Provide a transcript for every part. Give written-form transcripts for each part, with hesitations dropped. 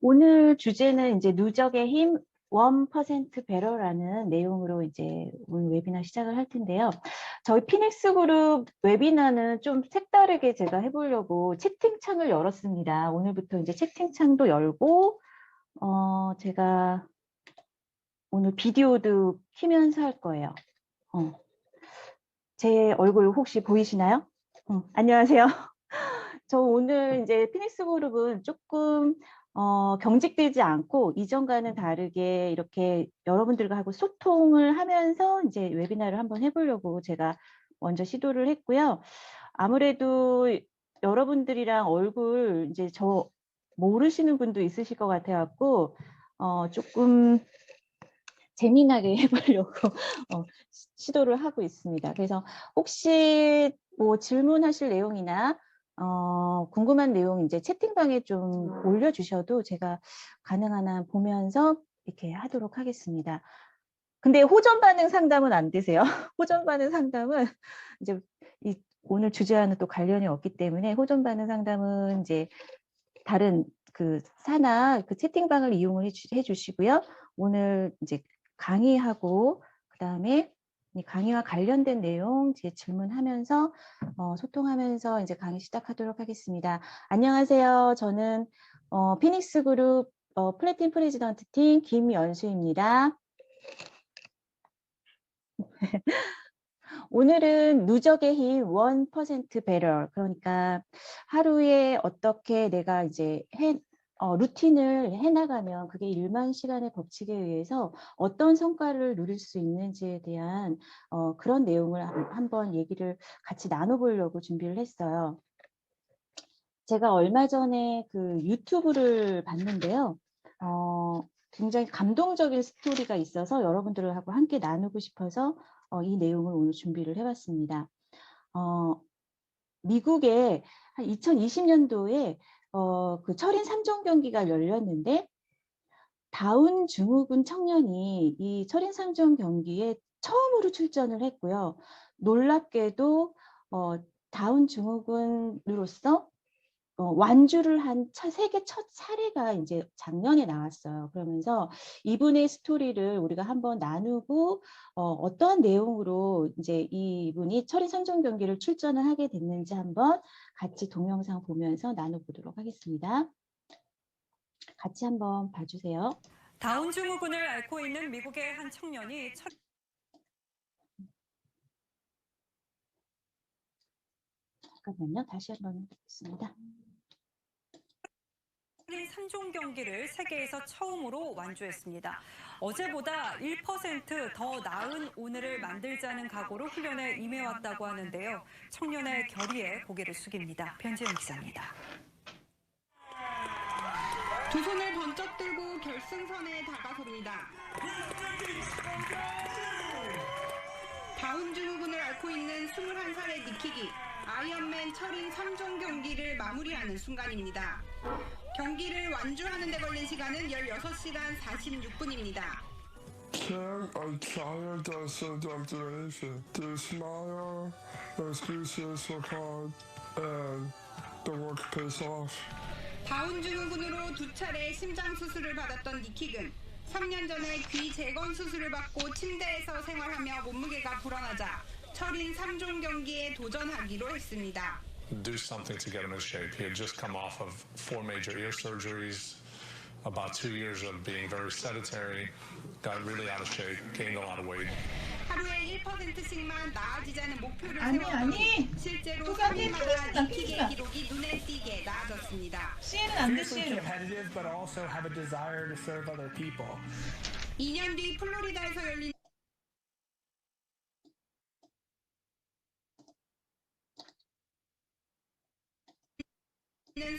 오늘 주제는 이제 누적의 힘 1% 배럴라는 내용으로 이제 오늘 웨비나 시작을 할 텐데요. 저희 피닉스 그룹 웨비나는 좀 색다르게 제가 해보려고 채팅창을 열었습니다. 오늘부터 이제 채팅창도 열고, 제가 오늘 비디오도 키면서 할 거예요. 제 얼굴 혹시 보이시나요? 안녕하세요. 저 오늘 이제 피닉스 그룹은 조금 경직되지 않고 이전과는 다르게 이렇게 여러분들과 하고 소통을 하면서 이제 웨비나를 한번 해보려고 제가 먼저 시도를 했고요. 아무래도 여러분들이랑 얼굴 이제 저 모르시는 분도 있으실 것 같아갖고 조금 재미나게 해보려고 시도를 하고 있습니다. 그래서 혹시 뭐 질문하실 내용이나 궁금한 내용 이제 채팅방에 좀 올려주셔도 제가 가능한 한 보면서 이렇게 하도록 하겠습니다. 근데 호전 반응 상담은 안 되세요. 호전 반응 상담은 이제 오늘 주제와는 또 관련이 없기 때문에 호전 반응 상담은 이제 다른 그 사나 그 채팅방을 이용을 해주시고요. 오늘 이제 강의하고 그다음에 이 강의와 관련된 내용 제 질문하면서 소통하면서 이제 강의 시작하도록 하겠습니다. 안녕하세요. 저는 피닉스 그룹 플래팅 프레지던트 팀 김연수입니다. 오늘은 누적의 힘 1% 배럴, 그러니까 하루에 어떻게 내가 이제 루틴을 해나가면 그게 1만 시간의 법칙에 의해서 어떤 성과를 누릴 수 있는지에 대한 그런 내용을 한번 얘기를 같이 나눠보려고 준비를 했어요. 제가 얼마 전에 그 유튜브를 봤는데요. 굉장히 감동적인 스토리가 있어서 여러분들하고 함께 나누고 싶어서 이 내용을 오늘 준비를 해봤습니다. 미국에 한 2020년도에 그 철인 3종 경기가 열렸는데 다운 증후군 청년이 이 철인 3종 경기에 처음으로 출전을 했고요. 놀랍게도 다운 증후군으로서 완주를 한 세계 첫 사례가 이제 작년에 나왔어요. 그러면서 이분의 스토리를 우리가 한번 나누고 어떠한 내용으로 이제 이분이 철인 3종 경기를 출전을 하게 됐는지 한번 같이 동영상 보면서 나눠보도록 하겠습니다. 같이 한번 봐주세요. 다운 증후군을 앓고 있는 미국의 한 청년이 잠깐만요. 다시 한번 보겠습니다. 철인 3종 경기를 세계에서 처음으로 완주했습니다. 어제보다 1% 나은 오늘을 만들자는 각오로 훈련에 임해왔다고 하는데요. 청년의 결의에 고개를 숙입니다. 변지영 기자입니다. 두 손을 번쩍 들고 결승선에 다가섭니다. 다운 증후군을 앓고 있는 21살의 니키기, 아이언맨 철인 3종 경기를 마무리하는 순간입니다. 경기를 완주하는 데 걸린 시간은 16시간 46분입니다. I'm tired of self-determination. The smile, the excuses work hard, and the work pays off. 다운 증후군으로 두 차례 심장 수술을 받았던 니킥은 3년 전에 귀 재건 수술을 받고 침대에서 생활하며 몸무게가 불어나자 철인 3종 경기에 도전하기로 했습니다. Do something to get him in shape. He had just come off of 4 major ear surgeries, about 2 years of being very sedentary, got really out of shape, gained a lot of weight. 하루에 1%씩만 나아지자는 목표를 세웠더니 실제로 3일마다 니킥의 기록이 눈에 띄게 나아졌습니다. Fiercely competitive, but also have a desire to serve other people. 2년 뒤 플로리다에서 열린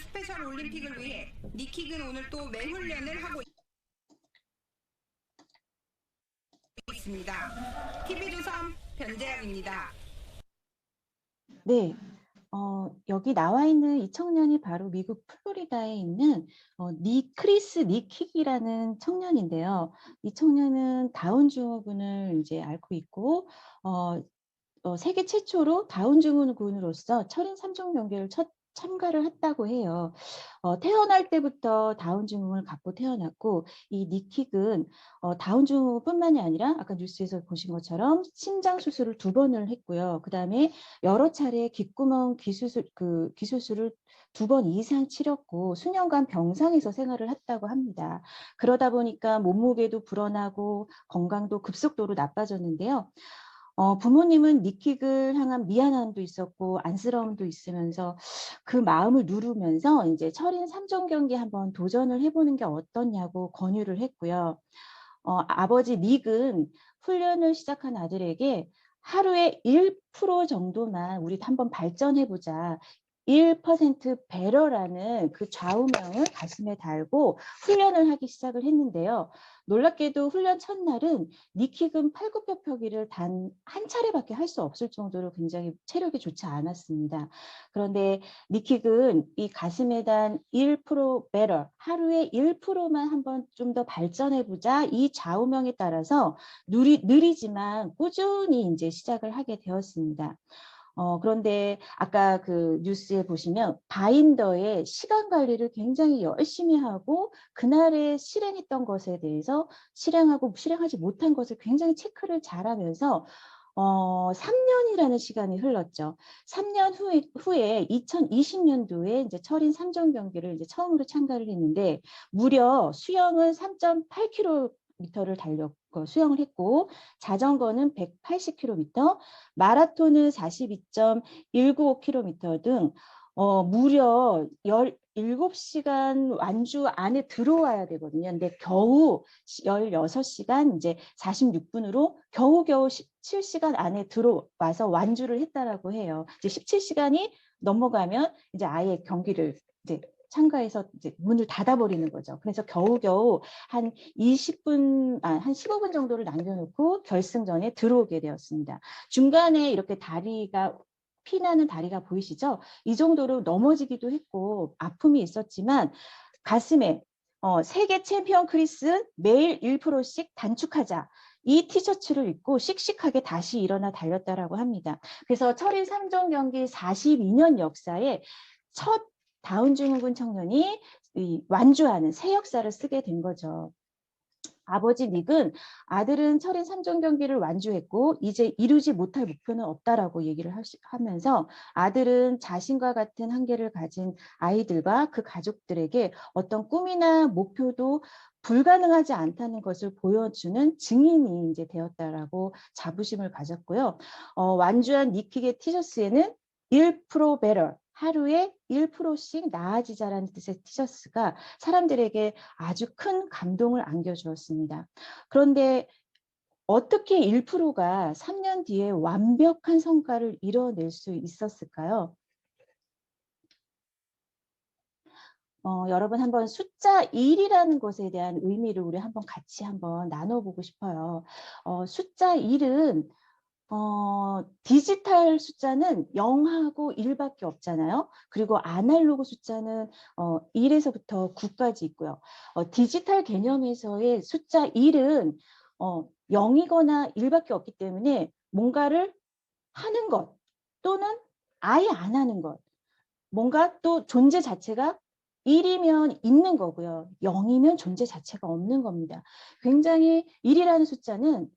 스페셜 올림픽을 위해 니킥은 오늘 또 맹훈련을 하고 있습니다. TV조선 변재영입니다. 네. 여기 나와 있는 이 청년이 바로 미국 플로리다에 있는 크리스 니킥이라는 청년인데요. 이 청년은 다운 증후군을 이제 앓고 있고 세계 최초로 다운 증후군으로서 철인 3종 경기를 참가를 했다고 해요. 태어날 때부터 다운 증후군을 갖고 태어났고 이 니킥은 다운 증후군뿐만이 아니라 아까 뉴스에서 보신 것처럼 심장 수술을 2번을 했고요. 그다음에 여러 차례 귓구멍 귀수술을 2번 이상 치렀고 수년간 병상에서 생활을 했다고 합니다. 그러다 보니까 몸무게도 불어나고 건강도 급속도로 나빠졌는데요. 부모님은 니킥을 향한 미안함도 있었고 안쓰러움도 있으면서 그 마음을 누르면서 이제 철인 3종 경기 한번 도전을 해보는 게 어떻냐고 권유를 했고요. 아버지 닉은 훈련을 시작한 아들에게 하루에 1% 정도만 우리 한번 발전해보자. 1% 베러라는 그 좌우명을 가슴에 달고 훈련을 하기 시작을 했는데요. 놀랍게도 훈련 첫날은 니킥은 팔굽혀펴기를 단 한 차례밖에 할 수 없을 정도로 굉장히 체력이 좋지 않았습니다. 그런데 니킥은 이 가슴에 단 1% better, 하루에 1%만 한번 좀 더 발전해보자 이 좌우명에 따라서 느리지만 꾸준히 이제 시작을 하게 되었습니다. 그런데 아까 그 뉴스에 보시면 바인더에 시간 관리를 굉장히 열심히 하고 그날에 실행했던 것에 대해서 실행하고 실행하지 못한 것을 굉장히 체크를 잘하면서 3년이라는 시간이 흘렀죠. 3년 후에 2020년도에 이제 철인 3종 경기를 이제 처음으로 참가를 했는데 무려 수영은 3.8km를 달렸고 수영을 했고 자전거는 180km, 마라톤은 42.195km 등 무려 17시간 완주 안에 들어와야 되거든요. 근데 겨우 16시간 이제 46분으로 겨우겨우 17시간 안에 들어와서 완주를 했다라고 해요. 이제 17시간이 넘어가면 이제 아예 경기를 이제 참가해서 이제 문을 닫아버리는 거죠. 그래서 겨우겨우 한 15분 정도를 남겨놓고 결승전에 들어오게 되었습니다. 중간에 이렇게 피나는 다리가 보이시죠? 이 정도로 넘어지기도 했고 아픔이 있었지만 가슴에 세계 챔피언 크리스 매일 1%씩 단축하자. 이 티셔츠를 입고 씩씩하게 다시 일어나 달렸다라고 합니다. 그래서 철인 3종 경기 42년 역사에 첫 다운 증후군 청년이 완주하는 새 역사를 쓰게 된 거죠. 아버지 닉은 아들은 철인 3종 경기를 완주했고 이제 이루지 못할 목표는 없다라고 얘기를 하면서 아들은 자신과 같은 한계를 가진 아이들과 그 가족들에게 어떤 꿈이나 목표도 불가능하지 않다는 것을 보여주는 증인이 이제 되었다라고 자부심을 가졌고요. 완주한 니킥의 티셔츠에는 1% better, 하루에 1%씩 나아지자라는 뜻의 티셔츠가 사람들에게 아주 큰 감동을 안겨주었습니다. 그런데 어떻게 1%가 3년 뒤에 완벽한 성과를 이뤄낼 수 있었을까요? 여러분 한번 숫자 1이라는 것에 대한 의미를 우리 한번 같이 한번 나눠보고 싶어요. 숫자 1은 디지털 숫자는 0하고 1밖에 없잖아요. 그리고 아날로그 숫자는 1에서부터 9까지 있고요. 디지털 개념에서의 숫자 1은 0이거나 1밖에 없기 때문에 뭔가를 하는 것 또는 아예 안 하는 것, 뭔가 또 존재 자체가 1이면 있는 거고요. 0이면 존재 자체가 없는 겁니다. 굉장히 1이라는 숫자는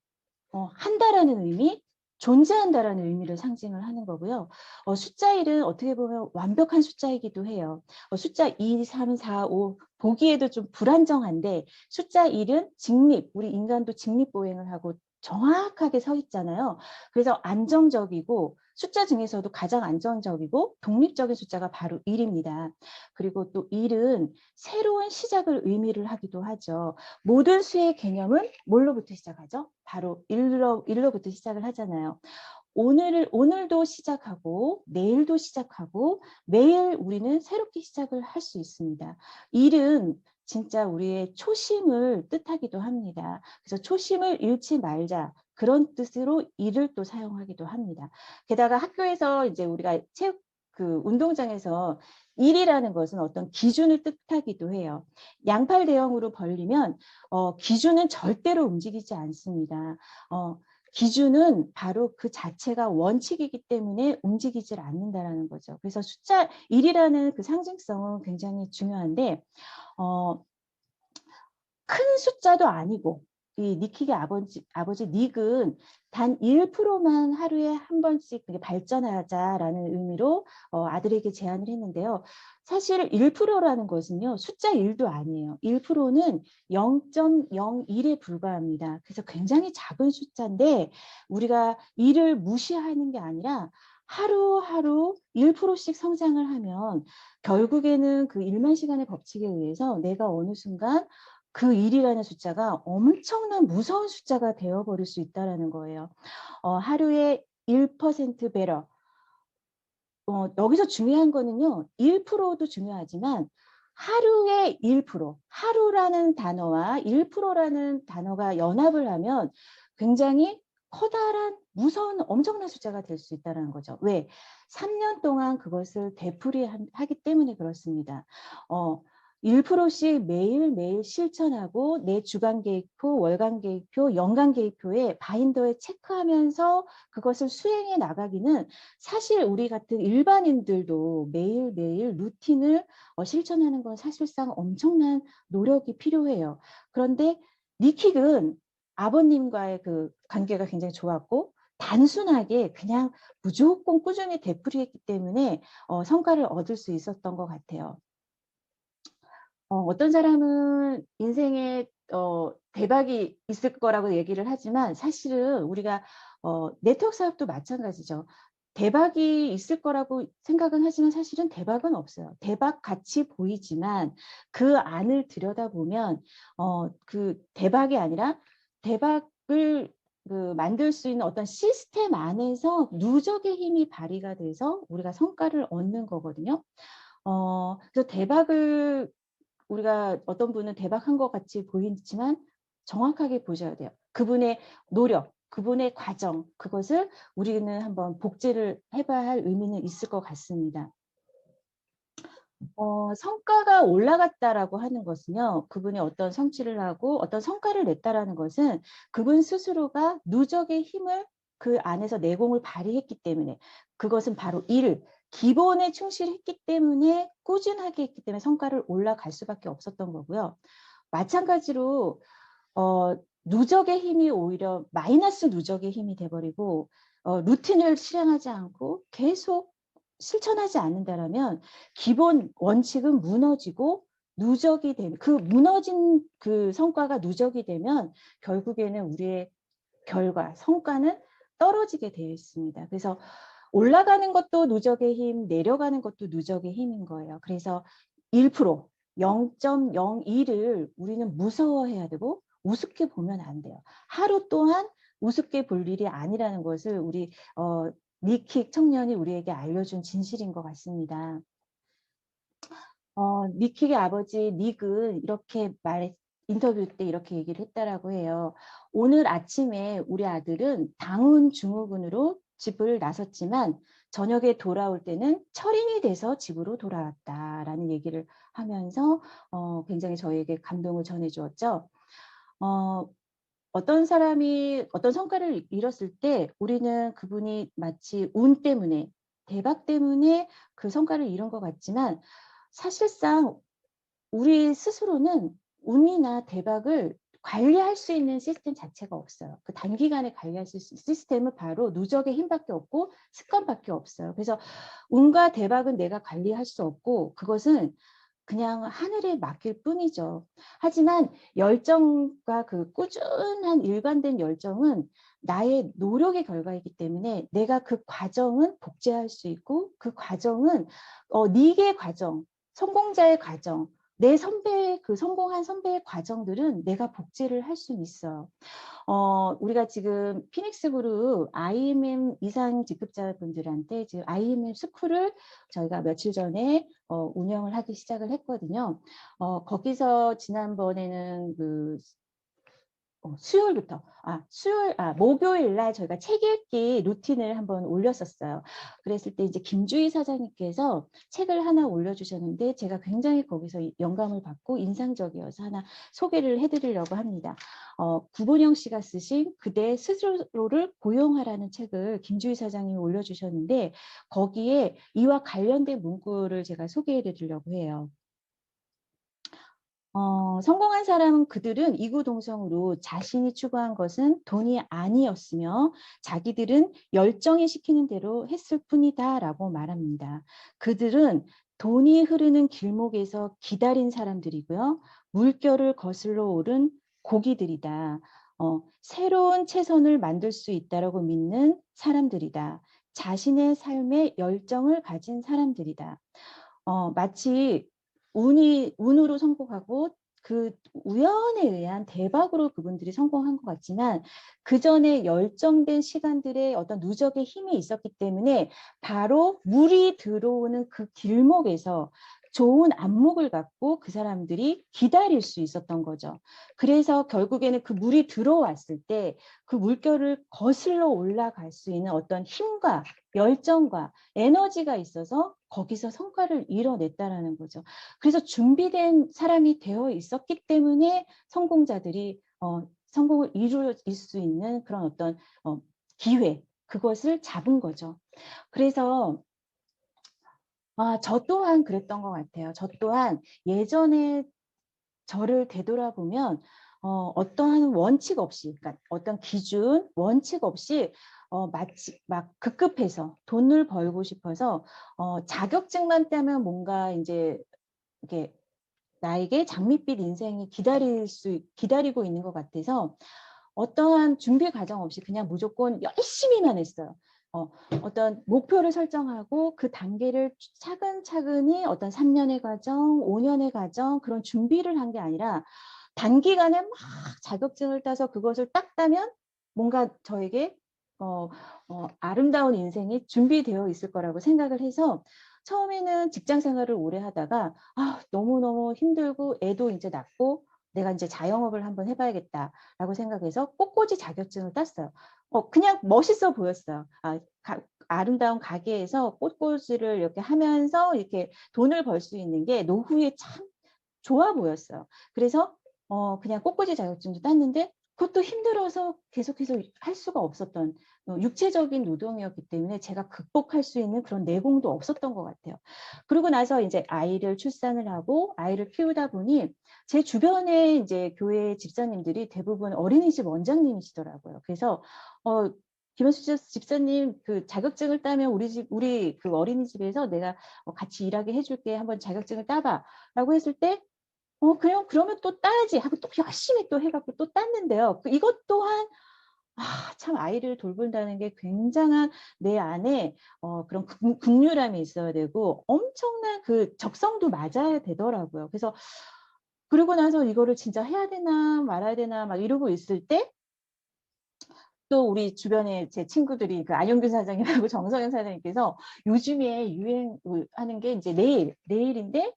한다라는 의미, 존재한다라는 의미를 상징을 하는 거고요. 숫자 1은 어떻게 보면 완벽한 숫자이기도 해요. 숫자 2, 3, 4, 5 보기에도 좀 불안정한데 숫자 1은 직립, 우리 인간도 직립보행을 하고 정확하게 서 있잖아요. 그래서 안정적이고 숫자 중에서도 가장 안정적이고 독립적인 숫자가 바로 1입니다. 그리고 또 1은 새로운 시작을 의미를 하기도 하죠. 모든 수의 개념은 뭘로부터 시작하죠? 바로 1로부터 시작을 하잖아요. 오늘도 시작하고 내일도 시작하고 매일 우리는 새롭게 시작을 할 수 있습니다. 1은 진짜 우리의 초심을 뜻하기도 합니다. 그래서 초심을 잃지 말자. 그런 뜻으로 1을 또 사용하기도 합니다. 게다가 학교에서 이제 우리가 운동장에서 1이라는 것은 어떤 기준을 뜻하기도 해요. 양팔 대형으로 벌리면 기준은 절대로 움직이지 않습니다. 기준은 바로 그 자체가 원칙이기 때문에 움직이질 않는다라는 거죠. 그래서 숫자 1이라는 그 상징성은 굉장히 중요한데 큰 숫자도 아니고 이 니킥의 아버지 닉은 단 1%만 하루에 한 번씩 발전하자라는 의미로 아들에게 제안을 했는데요. 사실 1%라는 것은요. 숫자 1도 아니에요. 1%는 0.01에 불과합니다. 그래서 굉장히 작은 숫자인데 우리가 이를 무시하는 게 아니라 하루하루 1%씩 성장을 하면 결국에는 그 1만 시간의 법칙에 의해서 내가 어느 순간 그 1이라는 숫자가 엄청난 무서운 숫자가 되어버릴 수 있다는 거예요. 하루에 1% better. 여기서 중요한 거는요. 1%도 중요하지만 하루에 1%, 하루라는 단어와 1%라는 단어가 연합을 하면 굉장히 커다란 무서운 엄청난 숫자가 될 수 있다는 거죠. 왜? 3년 동안 그것을 되풀이하기 때문에 그렇습니다. 1%씩 매일매일 실천하고 내 주간 계획표, 월간 계획표, 연간 계획표에 바인더에 체크하면서 그것을 수행해 나가기는 사실 우리 같은 일반인들도 매일매일 루틴을 실천하는 건 사실상 엄청난 노력이 필요해요. 그런데 니킥은 아버님과의 그 관계가 굉장히 좋았고 단순하게 그냥 무조건 꾸준히 되풀이했기 때문에 성과를 얻을 수 있었던 것 같아요. 어떤 사람은 인생에 대박이 있을 거라고 얘기를 하지만 사실은 우리가 네트워크 사업도 마찬가지죠. 대박이 있을 거라고 생각은 하지만 사실은 대박은 없어요. 대박 같이 보이지만 그 안을 들여다보면 그 대박이 아니라 대박을 만들 수 있는 어떤 시스템 안에서 누적의 힘이 발휘가 돼서 우리가 성과를 얻는 거거든요. 그래서 대박을 우리가 어떤 분은 대박한 것 같이 보이지만 정확하게 보셔야 돼요. 그분의 노력, 그분의 과정, 그것을 우리는 한번 복제를 해봐야 할 의미는 있을 것 같습니다. 성과가 올라갔다라고 하는 것은요. 그분이 어떤 성취를 하고 어떤 성과를 냈다라는 것은 그분 스스로가 누적의 힘을 그 안에서 내공을 발휘했기 때문에 그것은 바로 일, 기본에 충실했기 때문에 꾸준하게 했기 때문에 성과를 올라갈 수밖에 없었던 거고요. 마찬가지로 누적의 힘이 오히려 마이너스 누적의 힘이 돼버리고 루틴을 실행하지 않고 계속 실천하지 않는다라면 기본 원칙은 무너지고 누적이 되는 그 무너진 그 성과가 누적이 되면 결국에는 우리의 결과, 성과는 떨어지게 되어 있습니다. 그래서 올라가는 것도 누적의 힘, 내려가는 것도 누적의 힘인 거예요. 그래서 1%, 0.01을 우리는 무서워해야 되고 우습게 보면 안 돼요. 하루 동안 우습게 볼 일이 아니라는 것을 우리 니킥 청년이 우리에게 알려준 진실인 것 같습니다. 니킥의 아버지 닉은 이렇게 인터뷰 때 이렇게 얘기를 했다라고 해요. 오늘 아침에 우리 아들은 당운 증후군으로 집을 나섰지만 저녁에 돌아올 때는 철인이 돼서 집으로 돌아왔다라는 얘기를 하면서 굉장히 저에게 감동을 전해주었죠. 어떤 사람이 어떤 성과를 이뤘을 때 우리는 그분이 마치 운 때문에 대박 때문에 그 성과를 이룬 것 같지만 사실상 우리 스스로는 운이나 대박을 관리할 수 있는 시스템 자체가 없어요. 그 단기간에 관리할 수 있는 시스템은 바로 누적의 힘밖에 없고 습관밖에 없어요. 그래서 운과 대박은 내가 관리할 수 없고 그것은 그냥 하늘에 맡길 뿐이죠. 하지만 열정과 그 꾸준한 일관된 열정은 나의 노력의 결과이기 때문에 내가 그 과정은 복제할 수 있고 그 과정은 닉의 과정, 성공자의 과정, 내 선배의 그 성공한 선배의 과정들은 내가 복제를 할 수 있어요. 우리가 지금 피닉스 그룹 IMM 이상 직급자분들한테 지금 IMM 스쿨을 저희가 며칠 전에 운영을 하기 시작을 했거든요. 거기서 지난번에는 그 수요일부터 목요일 날 저희가 책 읽기 루틴을 한번 올렸었어요. 그랬을 때 이제 김주희 사장님께서 책을 하나 올려주셨는데 제가 굉장히 거기서 영감을 받고 인상적이어서 하나 소개를 해드리려고 합니다. 구본영 씨가 쓰신 그대 스스로를 고용하라는 책을 김주희 사장님이 올려주셨는데 거기에 이와 관련된 문구를 제가 소개해드리려고 해요. 성공한 사람은 그들은 이구동성으로 자신이 추구한 것은 돈이 아니었으며 자기들은 열정이 시키는 대로 했을 뿐이다 라고 말합니다. 그들은 돈이 흐르는 길목에서 기다린 사람들이고요. 물결을 거슬러 오른 고기들이다. 새로운 채선을 만들 수 있다라고 믿는 사람들이다. 자신의 삶에 열정을 가진 사람들이다. 마치 운으로 성공하고 그 우연에 의한 대박으로 그분들이 성공한 것 같지만 그 전에 열정된 시간들의 어떤 누적의 힘이 있었기 때문에 바로 물이 들어오는 그 길목에서 좋은 안목을 갖고 그 사람들이 기다릴 수 있었던 거죠. 그래서 결국에는 그 물이 들어왔을 때 그 물결을 거슬러 올라갈 수 있는 어떤 힘과 열정과 에너지가 있어서 거기서 성과를 이뤄냈다라는 거죠. 그래서 준비된 사람이 되어 있었기 때문에 성공자들이 성공을 이룰 수 있는 그런 어떤 기회, 그것을 잡은 거죠. 그래서 저 또한 그랬던 것 같아요. 저 또한 예전에 저를 되돌아보면 어떠한 원칙 없이, 그러니까 어떤 기준, 원칙 없이 마치 막 급급해서 돈을 벌고 싶어서 자격증만 따면 뭔가 이제 이렇게 나에게 장밋빛 인생이 기다리고 있는 것 같아서 어떠한 준비 과정 없이 그냥 무조건 열심히만 했어요. 어떤 목표를 설정하고 그 단계를 차근차근히 어떤 3년의 과정, 5년의 과정 그런 준비를 한 게 아니라 단기간에 막 자격증을 따서 그것을 딱 따면 뭔가 저에게 아름다운 인생이 준비되어 있을 거라고 생각을 해서 처음에는 직장 생활을 오래 하다가 너무너무 힘들고 애도 이제 낳고 내가 이제 자영업을 한번 해봐야겠다라고 생각해서 꽃꽂이 자격증을 땄어요. 그냥 멋있어 보였어요. 아름다운 가게에서 꽃꽂이를 이렇게 하면서 이렇게 돈을 벌 수 있는 게 노후에 참 좋아 보였어요. 그래서 그냥 꽃꽂이 자격증도 땄는데 그것도 힘들어서 계속해서 할 수가 없었던 육체적인 노동이었기 때문에 제가 극복할 수 있는 그런 내공도 없었던 것 같아요. 그러고 나서 이제 아이를 출산을 하고 아이를 키우다 보니 제 주변에 이제 교회 집사님들이 대부분 어린이집 원장님이시더라고요. 그래서 김현수 집사님 그 자격증을 따면 우리 그 어린이집에서 내가 같이 일하게 해줄게. 한번 자격증을 따봐라고 했을 때 그러면 또 따야지 하고 또 열심히 또 해갖고 또 땄는데요. 이것 또한 참 아이를 돌본다는 게 굉장한 내 안에 그런 국률함이 있어야 되고 엄청난 그 적성도 맞아야 되더라고요. 그래서 그러고 나서 이거를 진짜 해야 되나 말아야 되나 막 이러고 있을 때 또 우리 주변에 제 친구들이 그 안영균 사장님하고 정성현 사장님께서 요즘에 유행하는 게 이제 내일인데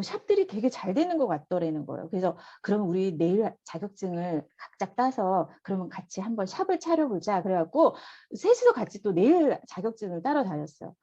샵들이 되게 잘 되는 것 같더라는 거예요. 그래서 그럼 우리 내일 자격증을 각자 따서 그러면 같이 한번 샵을 차려보자. 그래갖고 셋이서 같이 또 내일 자격증을 따러 다녔어요.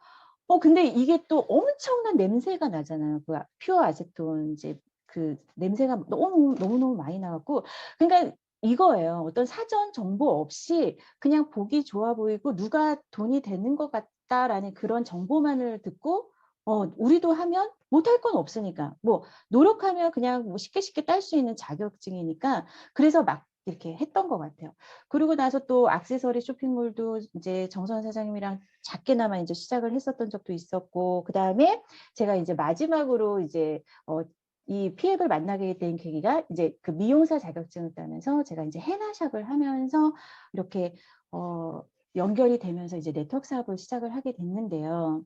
근데 이게 또 엄청난 냄새가 나잖아요. 그 퓨어 아세톤 이제 그 냄새가 너무 많이 나갖고 그러니까 이거예요. 어떤 사전 정보 없이 그냥 보기 좋아 보이고 누가 돈이 되는 것 같다라는 그런 정보만을 듣고 우리도 하면 못할 건 없으니까 뭐 노력하면 그냥 뭐 쉽게 딸 수 있는 자격증이니까 그래서 막 이렇게 했던 것 같아요. 그리고 나서 또 액세서리 쇼핑몰도 이제 정선 사장님이랑 작게나마 이제 시작을 했었던 적도 있었고 그 다음에 제가 이제 마지막으로 이제 이 PF를 만나게 된 계기가 이제 그 미용사 자격증을 따면서 제가 이제 헤나샵을 하면서 이렇게 연결이 되면서 이제 네트워크 사업을 시작을 하게 됐는데요.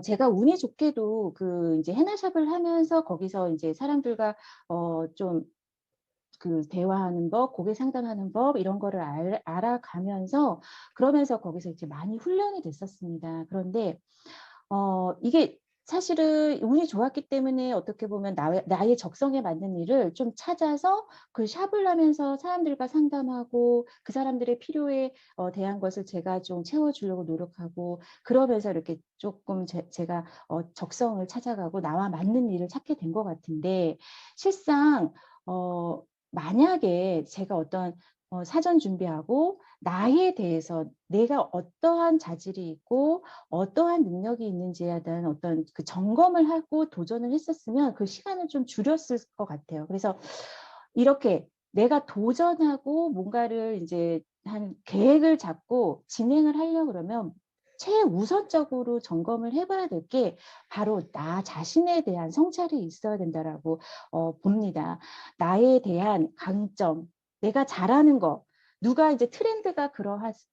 제가 운이 좋게도 그 이제 헤나샵을 하면서 거기서 이제 사람들과 좀 그 대화하는 법, 고객 상담하는 법 이런 거를 알아가면서 그러면서 거기서 이제 많이 훈련이 됐었습니다. 그런데 이게 사실은 운이 좋았기 때문에 어떻게 보면 나의 적성에 맞는 일을 좀 찾아서 그 샵을 하면서 사람들과 상담하고 그 사람들의 필요에 대한 것을 제가 좀 채워주려고 노력하고 그러면서 이렇게 조금 제가 적성을 찾아가고 나와 맞는 일을 찾게 된 것 같은데 실상 만약에 제가 어떤 사전 준비하고 나에 대해서 내가 어떠한 자질이 있고 어떠한 능력이 있는지에 대한 어떤 그 점검을 하고 도전을 했었으면 그 시간을 좀 줄였을 것 같아요. 그래서 이렇게 내가 도전하고 뭔가를 이제 한 계획을 잡고 진행을 하려고 그러면 최우선적으로 점검을 해봐야 될 게 바로 나 자신에 대한 성찰이 있어야 된다라고 봅니다. 나에 대한 강점, 내가 잘하는 거, 누가 이제 트렌드가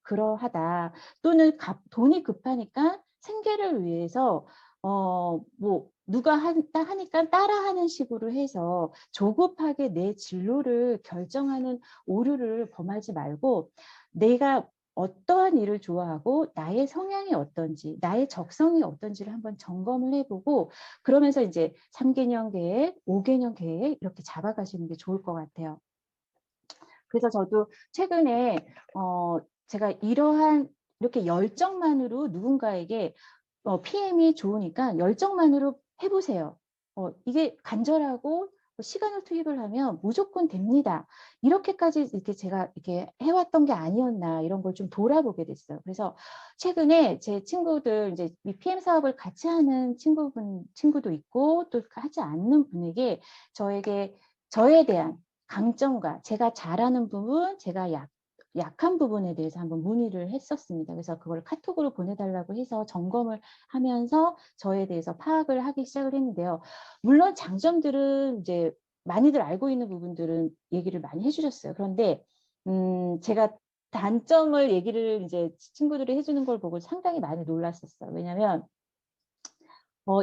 그러하다 또는 돈이 급하니까 생계를 위해서 뭐 누가 하니까 따라하는 식으로 해서 조급하게 내 진로를 결정하는 오류를 범하지 말고 내가 어떠한 일을 좋아하고 나의 성향이 어떤지 나의 적성이 어떤지를 한번 점검을 해보고 그러면서 이제 3개년 계획, 5개년 계획 이렇게 잡아가시는 게 좋을 것 같아요. 그래서 저도 최근에 제가 이렇게 열정만으로 누군가에게 PM이 좋으니까 열정만으로 해보세요. 이게 간절하고 시간을 투입을 하면 무조건 됩니다. 이렇게까지 이렇게 제가 이렇게 해왔던 게 아니었나 이런 걸 좀 돌아보게 됐어요. 그래서 최근에 제 친구들 이제 이 PM 사업을 같이 하는 친구도 있고 또 하지 않는 분에게 저에 대한 강점과 제가 잘하는 부분, 제가 약한 부분에 대해서 한번 문의를 했었습니다. 그래서 그걸 카톡으로 보내달라고 해서 점검을 하면서 저에 대해서 파악을 하기 시작을 했는데요. 물론 장점들은 이제 많이들 알고 있는 부분들은 얘기를 많이 해주셨어요. 그런데 제가 단점을 얘기를 이제 친구들이 해주는 걸 보고 상당히 많이 놀랐었어요. 왜냐하면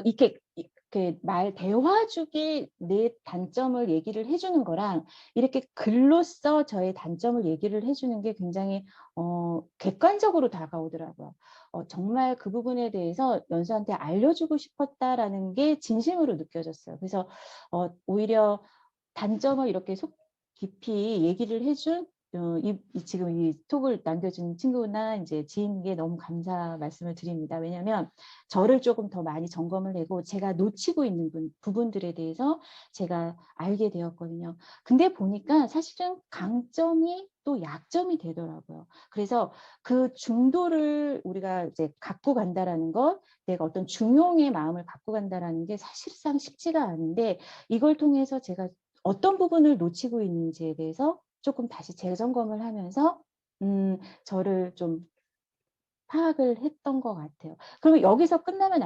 이렇게 대화 중에 내 단점을 얘기를 해주는 거랑 이렇게 글로써 저의 단점을 얘기를 해주는 게 굉장히 객관적으로 다가오더라고요. 정말 그 부분에 대해서 연수한테 알려주고 싶었다라는 게 진심으로 느껴졌어요. 그래서 오히려 단점을 이렇게 속 깊이 얘기를 해준 지금 이 톡을 남겨준 친구나 이제 지인에게 너무 감사 말씀을 드립니다. 왜냐하면 저를 조금 더 많이 점검을 하고 제가 놓치고 있는 부분들에 대해서 제가 알게 되었거든요. 근데 보니까 사실은 강점이 또 약점이 되더라고요. 그래서 그 중도를 우리가 이제 갖고 간다라는 것, 내가 어떤 중용의 마음을 갖고 간다라는 게 사실상 쉽지가 않은데 이걸 통해서 제가 어떤 부분을 놓치고 있는지에 대해서 조금 다시 재점검을 하면서 저를 좀 파악을 했던 것 같아요. 그러면 여기서 끝나면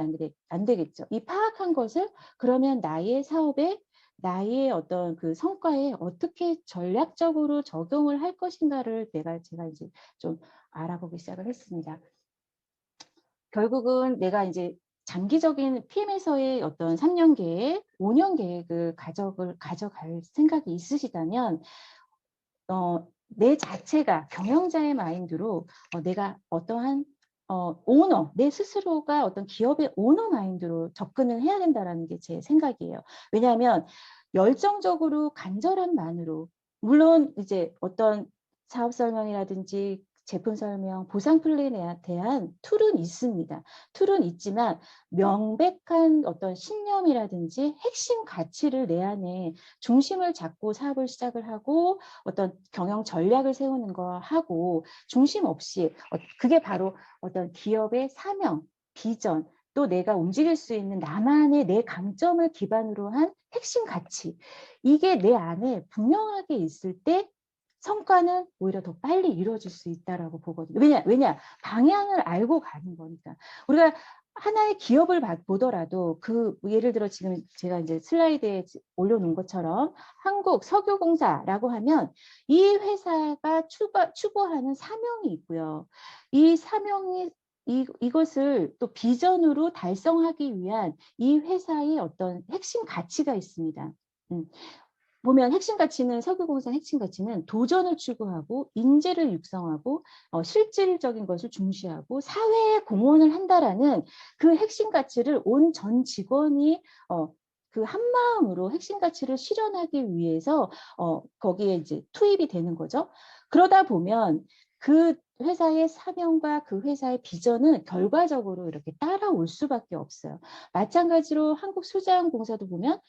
안 되겠죠. 이 파악한 것을 그러면 나의 사업에 나의 어떤 그 성과에 어떻게 전략적으로 적용을 할 것인가를 제가 이제 좀 알아보기 시작을 했습니다. 결국은 내가 이제 장기적인 PM에서의 어떤 3년 계획, 5년 계획을 가져갈 생각이 있으시다면 내 자체가 경영자의 마인드로 내가 어떠한 오너, 내 스스로가 어떤 기업의 오너 마인드로 접근을 해야 된다는 게 제 생각이에요. 왜냐하면 열정적으로 간절함만으로 물론 이제 어떤 사업 설명이라든지 제품 설명, 보상 플랜에 대한 툴은 있습니다. 툴은 있지만 명백한 어떤 신념이라든지 핵심 가치를 내 안에 중심을 잡고 사업을 시작을 하고 어떤 경영 전략을 세우는 거 하고 중심 없이 그게 바로 어떤 기업의 사명, 비전, 또 내가 움직일 수 있는 나만의 내 강점을 기반으로 한 핵심 가치 이게 내 안에 분명하게 있을 때 성과는 오히려 더 빨리 이루어질 수 있다라고 보거든요. 왜냐 방향을 알고 가는 거니까. 우리가 하나의 기업을 보더라도 예를 들어 지금 제가 이제 슬라이드에 올려놓은 것처럼 한국석유공사라고 하면 이 회사가 추구하는 사명이 있고요. 이 사명이 이것을 또 비전으로 달성하기 위한 이 회사의 어떤 핵심 가치가 있습니다. 보면 핵심 가치는 석유공사 핵심 가치는 도전을 추구하고 인재를 육성하고 실질적인 것을 중시하고 사회에 공헌을 한다라는 그 핵심 가치를 온 전 직원이 그 한마음으로 핵심 가치를 실현하기 위해서 거기에 이제 투입이 되는 거죠. 그러다 보면 그 회사의 사명과 그 회사의 비전은 결과적으로 이렇게 따라올 수밖에 없어요. 마찬가지로 한국수자원공사도 보면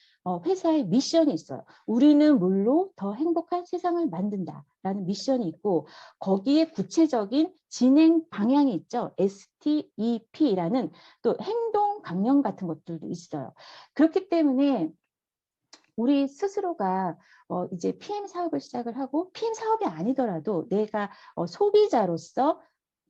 회사의 미션이 있어요. 우리는 물로 더 행복한 세상을 만든다라는 미션이 있고 거기에 구체적인 진행 방향이 있죠. STEP라는 또 행동 강령 같은 것들도 있어요. 그렇기 때문에 우리 스스로가 이제 PM 사업을 시작을 하고 PM 사업이 아니더라도 내가 소비자로서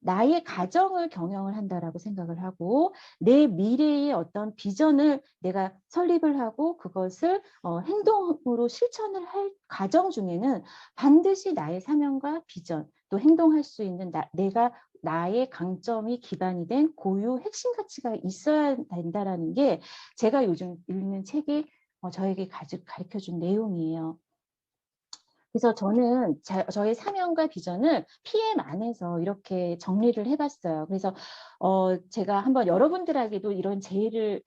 나의 가정을 경영을 한다라고 생각을 하고 내 미래의 어떤 비전을 내가 설립을 하고 그것을 행동으로 실천을 할 과정 중에는 반드시 나의 사명과 비전 또 행동할 수 있는 내가 나의 강점이 기반이 된 고유 핵심 가치가 있어야 된다라는 게 제가 요즘 읽는 책이 저에게 가르쳐준 내용이에요. 그래서 저는 저의 사명과 비전을 PM 안에서 이렇게 정리를 해봤어요. 그래서 제가 한번 여러분들에게도 이런 제의를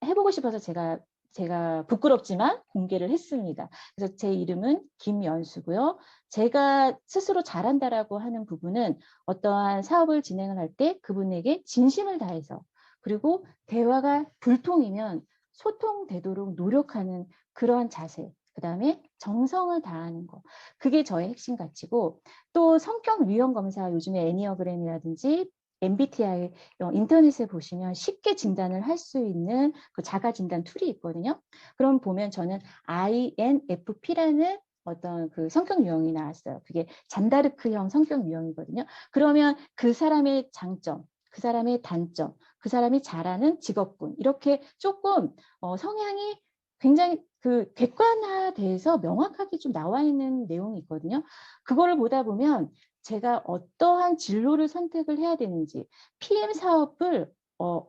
해보고 싶어서 제가 부끄럽지만 공개를 했습니다. 그래서 제 이름은 김연수고요. 제가 스스로 잘한다라고 하는 부분은 어떠한 사업을 진행을 할 때 그분에게 진심을 다해서 그리고 대화가 불통이면 소통되도록 노력하는 그러한 자세, 그 다음에 정성을 다하는 거. 그게 저의 핵심 가치고 또 성격 유형 검사 요즘에 애니어그램이라든지 MBTI 인터넷에 보시면 쉽게 진단을 할 수 있는 그 자가 진단 툴이 있거든요. 그럼 보면 저는 INFP라는 어떤 그 성격 유형이 나왔어요. 그게 잔다르크형 성격 유형이거든요. 그러면 그 사람의 장점, 그 사람의 단점, 그 사람이 잘하는 직업군 이렇게 조금 성향이 굉장히 그 객관화돼서 명확하게 좀 나와 있는 내용이 있거든요. 그거를 보다 보면 제가 어떠한 진로를 선택을 해야 되는지 PM 사업을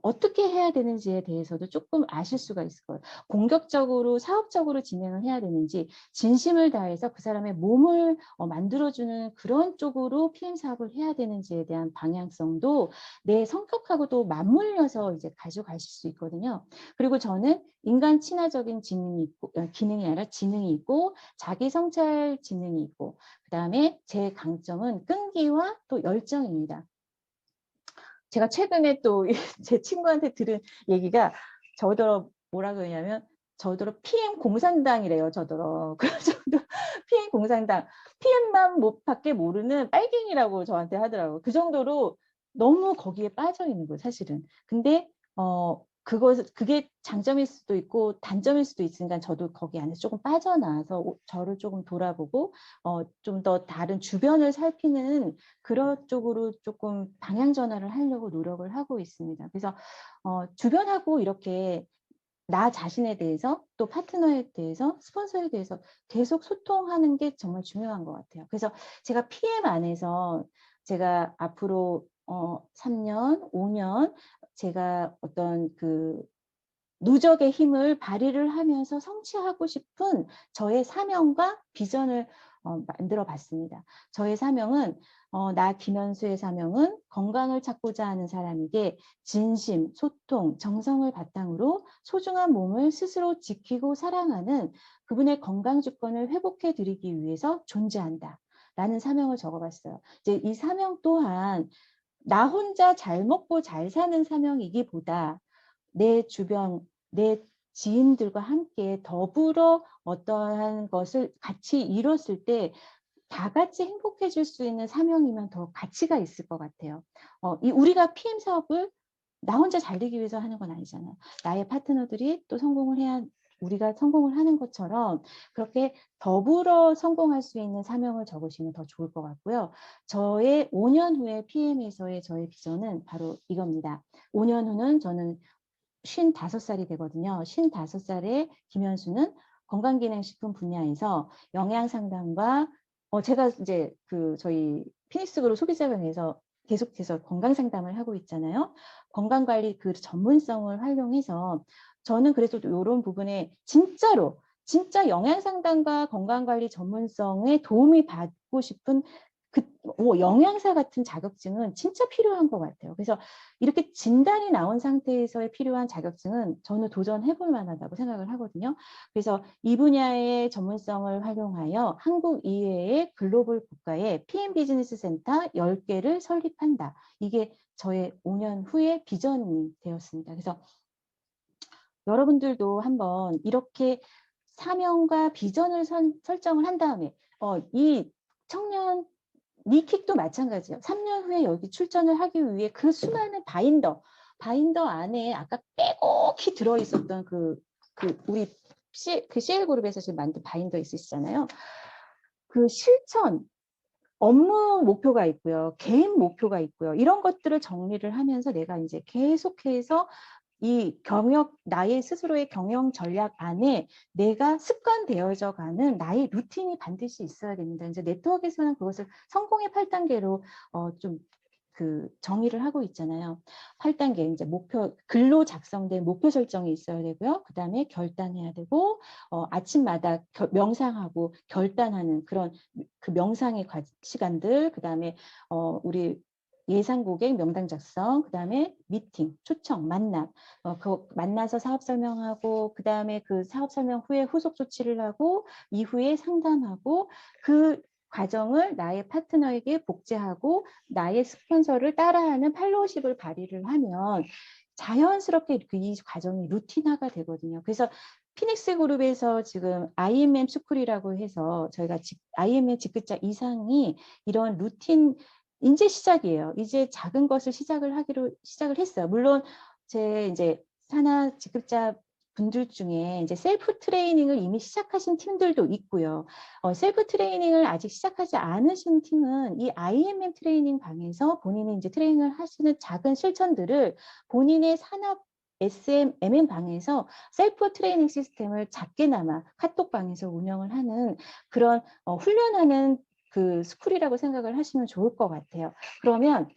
어떻게 해야 되는지에 대해서도 조금 아실 수가 있을 거예요. 공격적으로 사업적으로 진행을 해야 되는지 진심을 다해서 그 사람의 몸을 만들어주는 그런 쪽으로 PM 사업을 해야 되는지에 대한 방향성도 내 성격하고도 맞물려서 이제 가져가실 수 있거든요. 그리고 저는 인간 친화적인 지능이 있고 기능이 아니라 지능이 있고 자기 성찰 지능이 있고 그다음에 제 강점은 끈기와 또 열정입니다. 제가 최근에 또 제 친구한테 들은 얘기가 저더러 뭐라 그러냐면 저더러 PM 공산당이래요. 저더러. 그래서 PM 공산당. PM만 밖에 모르는 빨갱이라고 저한테 하더라고요. 그 정도로 너무 거기에 빠져 있는 거예요. 사실은. 근데 그게 장점일 수도 있고 단점일 수도 있으니까 저도 거기 안에 조금 빠져나와서 저를 조금 돌아보고 좀 더 다른 주변을 살피는 그런 쪽으로 조금 방향 전환을 하려고 노력을 하고 있습니다. 그래서 주변하고 이렇게 나 자신에 대해서 또 파트너에 대해서 스폰서에 대해서 계속 소통하는 게 정말 중요한 것 같아요. 그래서 제가 PM 안에서 제가 앞으로 3년, 5년 제가 어떤 그 누적의 힘을 발휘를 하면서 성취하고 싶은 저의 사명과 비전을 만들어 봤습니다. 저의 사명은 나 김연수의 사명은 건강을 찾고자 하는 사람에게 진심, 소통, 정성을 바탕으로 소중한 몸을 스스로 지키고 사랑하는 그분의 건강 주권을 회복해 드리기 위해서 존재한다. 라는 사명을 적어봤어요. 이제 이 사명 또한 나 혼자 잘 먹고 잘 사는 사명이기보다 내 주변, 내 지인들과 함께 더불어 어떠한 것을 같이 이뤘을 때 다 같이 행복해질 수 있는 사명이면 더 가치가 있을 것 같아요. 우리가 PM 사업을 나 혼자 잘 되기 위해서 하는 건 아니잖아요. 나의 파트너들이 또 성공을 해야 우리가 성공을 하는 것처럼 그렇게 더불어 성공할 수 있는 사명을 적으시면 더 좋을 것 같고요. 저의 5년 후에 PM에서의 저의 비전은 바로 이겁니다. 5년 후는 저는 55살이 되거든요. 55살의 김연수는 건강기능식품 분야에서 영양 상담과 제가 이제 그 저희 피닉스그룹 소비자병에서 계속해서 건강 상담을 하고 있잖아요. 건강관리 그 전문성을 활용해서 저는 그래서 이런 부분에 진짜로 진짜 영양상담과 건강관리 전문성에 도움이 받고 싶은 영양사 같은 자격증은 진짜 필요한 것 같아요. 그래서 이렇게 진단이 나온 상태에서의 필요한 자격증은 저는 도전해 볼 만하다고 생각을 하거든요. 그래서 이 분야의 전문성을 활용하여 한국 이외의 글로벌 국가에 PM 비즈니스 센터 10개를 설립한다. 이게 저의 5년 후의 비전이 되었습니다. 그래서 여러분들도 한번 이렇게 사명과 비전을 설정을 한 다음에 이 청년 니킥도 마찬가지예요. 3년 후에 여기 출전을 하기 위해 그 수많은 바인더 안에 아까 빼곡히 들어있었던 우리 CL 그룹에서 지금 만든 바인더 있으시잖아요. 그 실천, 업무 목표가 있고요. 개인 목표가 있고요. 이런 것들을 정리를 하면서 내가 이제 계속해서 이 나의 스스로의 경영 전략 안에 내가 습관되어져 가는 나의 루틴이 반드시 있어야 됩니다. 이제 네트워크에서는 그것을 성공의 8단계로 좀 정의를 하고 있잖아요. 8단계 이제 글로 작성된 목표 설정이 있어야 되고요. 그 다음에 결단해야 되고, 아침마다 명상하고 결단하는 그런 그 명상의 시간들, 그 다음에 우리 예상 고객 명단 작성, 그 다음에 미팅, 초청, 만남, 만나서 사업 설명하고, 그 다음에 그 사업 설명 후에 후속 조치를 하고, 이후에 상담하고, 그 과정을 나의 파트너에게 복제하고, 나의 스폰서를 따라하는 팔로우십을 발휘를 하면 자연스럽게 이 과정이 루틴화가 되거든요. 그래서 피닉스 그룹에서 지금 IMM 스쿨이라고 해서 저희가 IMM 직급자 이상이 이런 루틴 이제 시작이에요. 이제 작은 것을 시작을 했어요. 물론 제 이제 산하 직급자 분들 중에 이제 셀프 트레이닝을 이미 시작하신 팀들도 있고요. 셀프 트레이닝을 아직 시작하지 않으신 팀은 이 IMM 트레이닝 방에서 본인이 이제 트레이닝을 하시는 작은 실천들을 본인의 산하 MM 방에서 셀프 트레이닝 시스템을 작게나마 카톡방에서 운영을 하는 그런 훈련하는 그 스쿨이라고 생각을 하시면 좋을 것 같아요. 그러면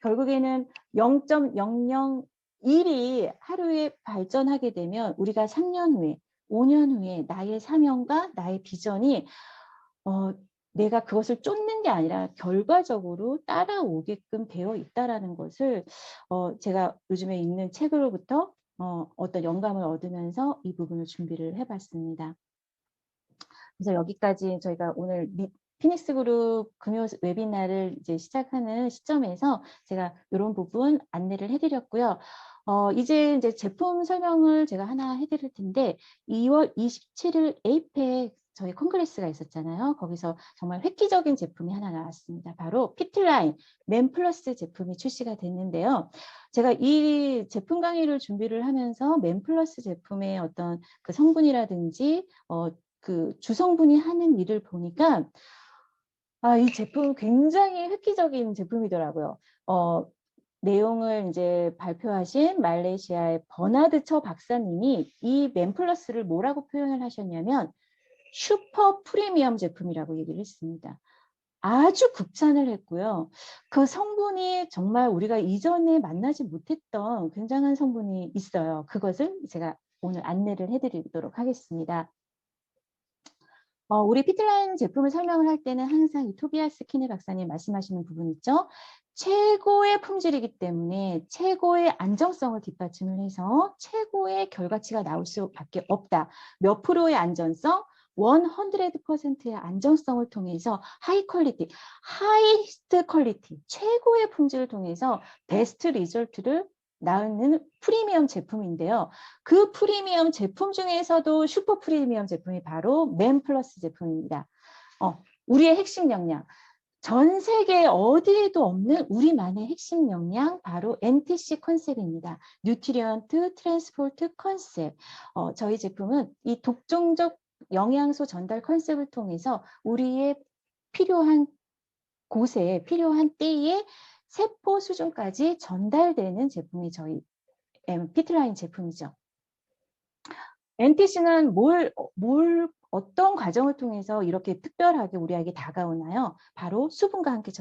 결국에는 0.001이 하루에 발전하게 되면 우리가 3년 후에, 5년 후에 나의 사명과 나의 비전이 내가 그것을 쫓는 게 아니라 결과적으로 따라오게끔 되어 있다라는 것을 제가 요즘에 읽는 책으로부터 어떤 영감을 얻으면서 이 부분을 준비를 해봤습니다. 그래서 여기까지 저희가 오늘 피닉스 그룹 금요 웨비나를 이제 시작하는 시점에서 제가 이런 부분 안내를 해드렸고요. 이제 제품 설명을 제가 하나 해드릴 텐데 2월 27일 에이펙 저희 콩그레스가 있었잖아요. 거기서 정말 획기적인 제품이 하나 나왔습니다. 바로 피트라인 맨플러스 제품이 출시가 됐는데요. 제가 이 제품 강의를 준비를 하면서 맨플러스 제품의 어떤 그 성분이라든지 그 주성분이 하는 일을 보니까 이 제품 굉장히 획기적인 제품이더라고요. 내용을 이제 발표하신 말레이시아의 버나드 처 박사님이 이 맨플러스를 뭐라고 표현을 하셨냐면 슈퍼 프리미엄 제품이라고 얘기를 했습니다. 아주 극찬을 했고요. 그 성분이 정말 우리가 이전에 만나지 못했던 굉장한 성분이 있어요. 그것을 제가 오늘 안내를 해드리도록 하겠습니다. 우리 피트라인 제품을 설명을 할 때는 항상 이 토비아스 키네 박사님 말씀하시는 부분 있죠. 최고의 품질이기 때문에 최고의 안정성을 뒷받침을 해서 최고의 결과치가 나올 수밖에 없다. 몇 프로의 안전성? 100%의 안정성을 통해서 하이 퀄리티, 하이스트 퀄리티, 최고의 품질을 통해서 베스트 리졸트를 낳는 프리미엄 제품인데요. 그 프리미엄 제품 중에서도 슈퍼 프리미엄 제품이 바로 맨플러스 제품입니다. 우리의 핵심 역량. 전 세계 어디에도 없는 우리만의 핵심 역량 바로 NTC 컨셉입니다. 뉴트리언트 트랜스포트 컨셉. 저희 제품은 이 독종적 영양소 전달 컨셉을 통해서 우리의 필요한 곳에 필요한 때에 세포 수준까지 전달되는 제품이 저희 피트라인 제품이죠. NTC는 어떤 과정을 통해서 이렇게 특별하게 우리에게 다가오나요? 바로 수분과 함께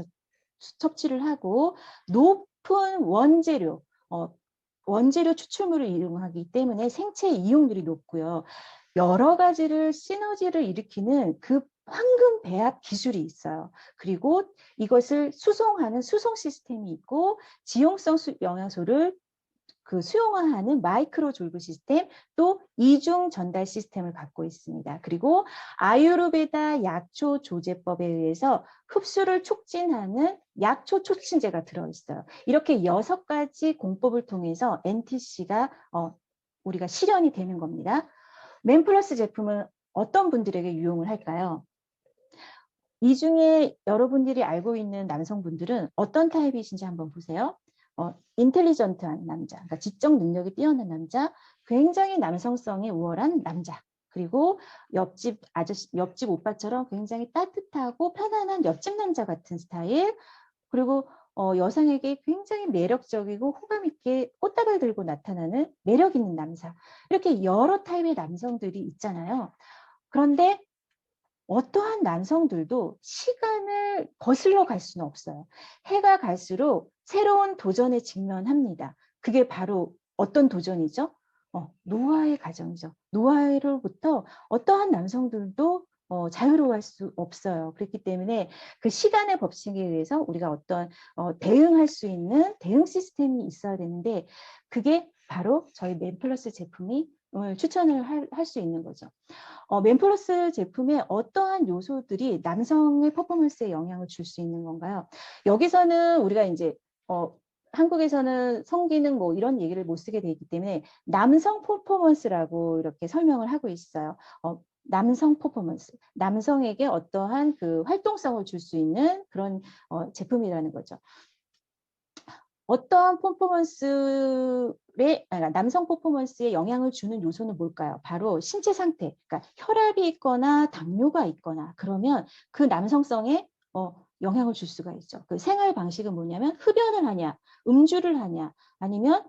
섭취를 하고 높은 원재료 추출물을 이용하기 때문에 생체 이용률이 높고요. 여러 가지를 시너지를 일으키는 그 황금 배합 기술이 있어요. 그리고 이것을 수송하는 수송 시스템이 있고 지용성 영양소를 수용화하는 마이크로 졸브 시스템, 또 이중 전달 시스템을 갖고 있습니다. 그리고 아유르베다 약초 조제법에 의해서 흡수를 촉진하는 약초 촉진제가 들어있어요. 이렇게 6가지 공법을 통해서 NTC가 우리가 실현이 되는 겁니다. 맨플러스 제품은 어떤 분들에게 유용을 할까요? 이 중에 여러분들이 알고 있는 남성분들은 어떤 타입이신지 한번 보세요. 인텔리전트한 남자, 그러니까 지적 능력이 뛰어난 남자, 굉장히 남성성이 우월한 남자, 그리고 옆집 아저씨, 옆집 오빠처럼 굉장히 따뜻하고 편안한 옆집 남자 같은 스타일, 그리고 여성에게 굉장히 매력적이고 호감 있게 꽃다발 들고 나타나는 매력 있는 남자, 이렇게 여러 타입의 남성들이 있잖아요. 그런데 어떠한 남성들도 시간을 거슬러 갈 수는 없어요. 해가 갈수록 새로운 도전에 직면합니다. 그게 바로 어떤 도전이죠? 노화의 과정이죠. 노화로부터 어떠한 남성들도 자유로워할 수 없어요. 그렇기 때문에 그 시간의 법칙에 의해서 우리가 어떤 대응할 수 있는 대응 시스템이 있어야 되는데 그게 바로 저희 맨플러스 제품이 추천을 할 수 있는 거죠. 맨플러스 제품에 어떠한 요소들이 남성의 퍼포먼스에 영향을 줄 수 있는 건가요? 여기서는 우리가 이제 한국에서는 성기능 뭐 이런 얘기를 못 쓰게 돼 있기 때문에 남성 퍼포먼스라고 이렇게 설명을 하고 있어요. 남성 퍼포먼스, 남성에게 어떠한 그 활동성을 줄 수 있는 그런 제품이라는 거죠. 어떠한 남성 퍼포먼스에 영향을 주는 요소는 뭘까요? 바로 신체 상태, 그러니까 혈압이 있거나 당뇨가 있거나 그러면 그 남성성에 영향을 줄 수가 있죠. 그 생활 방식은 뭐냐면 흡연을 하냐, 음주를 하냐, 아니면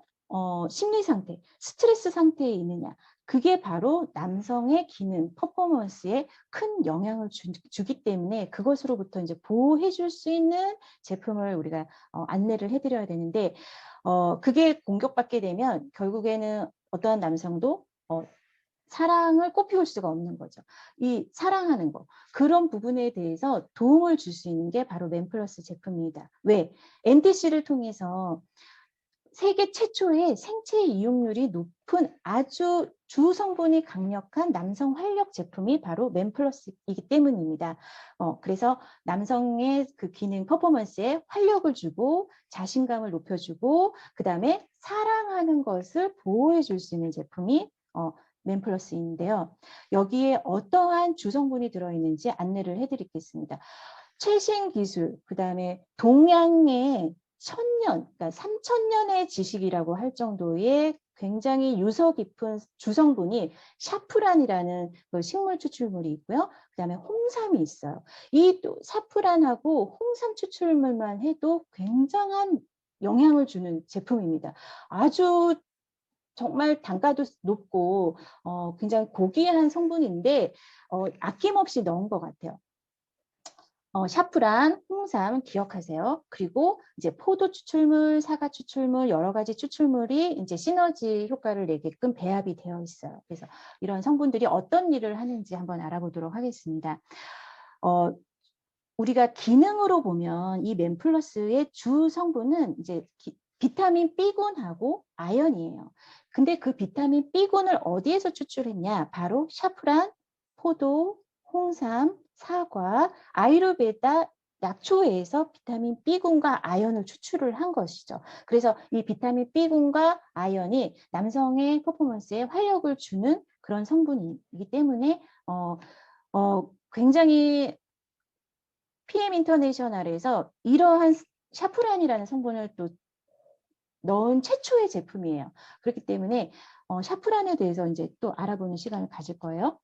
심리 상태, 스트레스 상태에 있느냐. 그게 바로 남성의 기능, 퍼포먼스에 큰 영향을 주기 때문에 그것으로부터 이제 보호해 줄 수 있는 제품을 우리가 안내를 해드려야 되는데 그게 공격받게 되면 결국에는 어떠한 남성도 사랑을 꽃피울 수가 없는 거죠. 이 사랑하는 거 그런 부분에 대해서 도움을 줄 수 있는 게 바로 맨플러스 제품입니다. 왜? NTC를 통해서 세계 최초의 생체 이용률이 높은 아주 주성분이 강력한 남성 활력 제품이 바로 맨플러스이기 때문입니다. 그래서 남성의 그 기능 퍼포먼스에 활력을 주고 자신감을 높여주고 그 다음에 사랑하는 것을 보호해 줄 수 있는 제품이 맨플러스인데요. 여기에 어떠한 주성분이 들어있는지 안내를 해드리겠습니다. 최신 기술, 그 다음에 동양의 1000년, 그러니까 3000년의 지식이라고 할 정도의 굉장히 유서 깊은 주성분이 샤프란이라는 그 식물 추출물이 있고요. 그 다음에 홍삼이 있어요. 이 샤프란하고 홍삼 추출물만 해도 굉장한 영향을 주는 제품입니다. 아주 정말 단가도 높고 굉장히 고귀한 성분인데 아낌없이 넣은 것 같아요. 샤프란, 홍삼 기억하세요. 그리고 이제 포도 추출물, 사과 추출물, 여러 가지 추출물이 이제 시너지 효과를 내게끔 배합이 되어 있어요. 그래서 이런 성분들이 어떤 일을 하는지 한번 알아보도록 하겠습니다. 우리가 기능으로 보면 이 맨플러스의 주 성분은 이제 비타민 B군하고 아연이에요. 근데 그 비타민 B군을 어디에서 추출했냐? 바로 샤프란, 포도, 홍삼, 사과, 아유르베다 약초에서 비타민 B군과 아연을 추출을 한 것이죠. 그래서 이 비타민 B군과 아연이 남성의 퍼포먼스에 활력을 주는 그런 성분이기 때문에 굉장히 PM 인터내셔널에서 이러한 샤프란이라는 성분을 또 넣은 최초의 제품이에요. 그렇기 때문에 샤프란에 대해서 이제 또 알아보는 시간을 가질 거예요.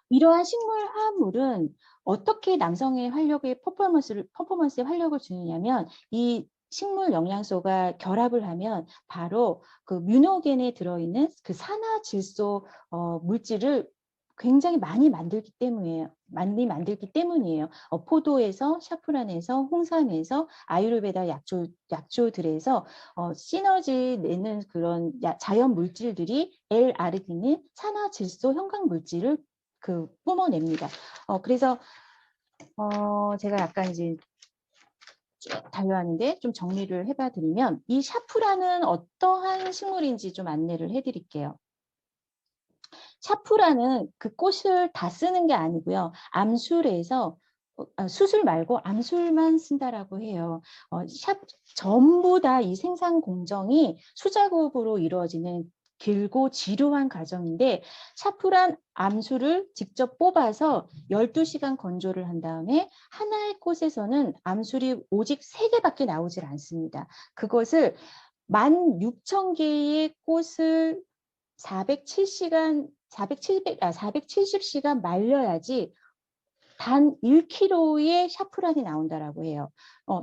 이러한 식물 화합물은 어떻게 남성의 활력의 퍼포먼스에 활력을 주느냐면 이 식물 영양소가 결합을 하면 바로 그 뮤노겐에 들어있는 그 산화질소 물질을 굉장히 많이 만들기 때문이에요. 포도에서, 샤프란에서, 홍삼에서, 아유르베다 약초들에서 시너지 내는 그런 자연 물질들이 L아르기닌, 산화질소 형광 물질을 뿜어냅니다. 그래서 제가 약간 이제 쭉 달려왔는데 좀 정리를 해봐 드리면, 이 샤프란은 어떠한 식물인지 좀 안내를 해드릴게요. 샤프란은 그 꽃을 다 쓰는 게 아니고요. 암술에서 수술 말고 암술만 쓴다라고 해요. 전부 다 이 생산 공정이 수작업으로 이루어지는 길고 지루한 과정인데, 샤프란 암술을 직접 뽑아서 12시간 건조를 한 다음에 하나의 꽃에서는 암술이 오직 3개밖에 나오질 않습니다. 그것을 16,000개의 꽃을 470시간 말려야지 단 1kg의 샤프란이 나온다라고 해요.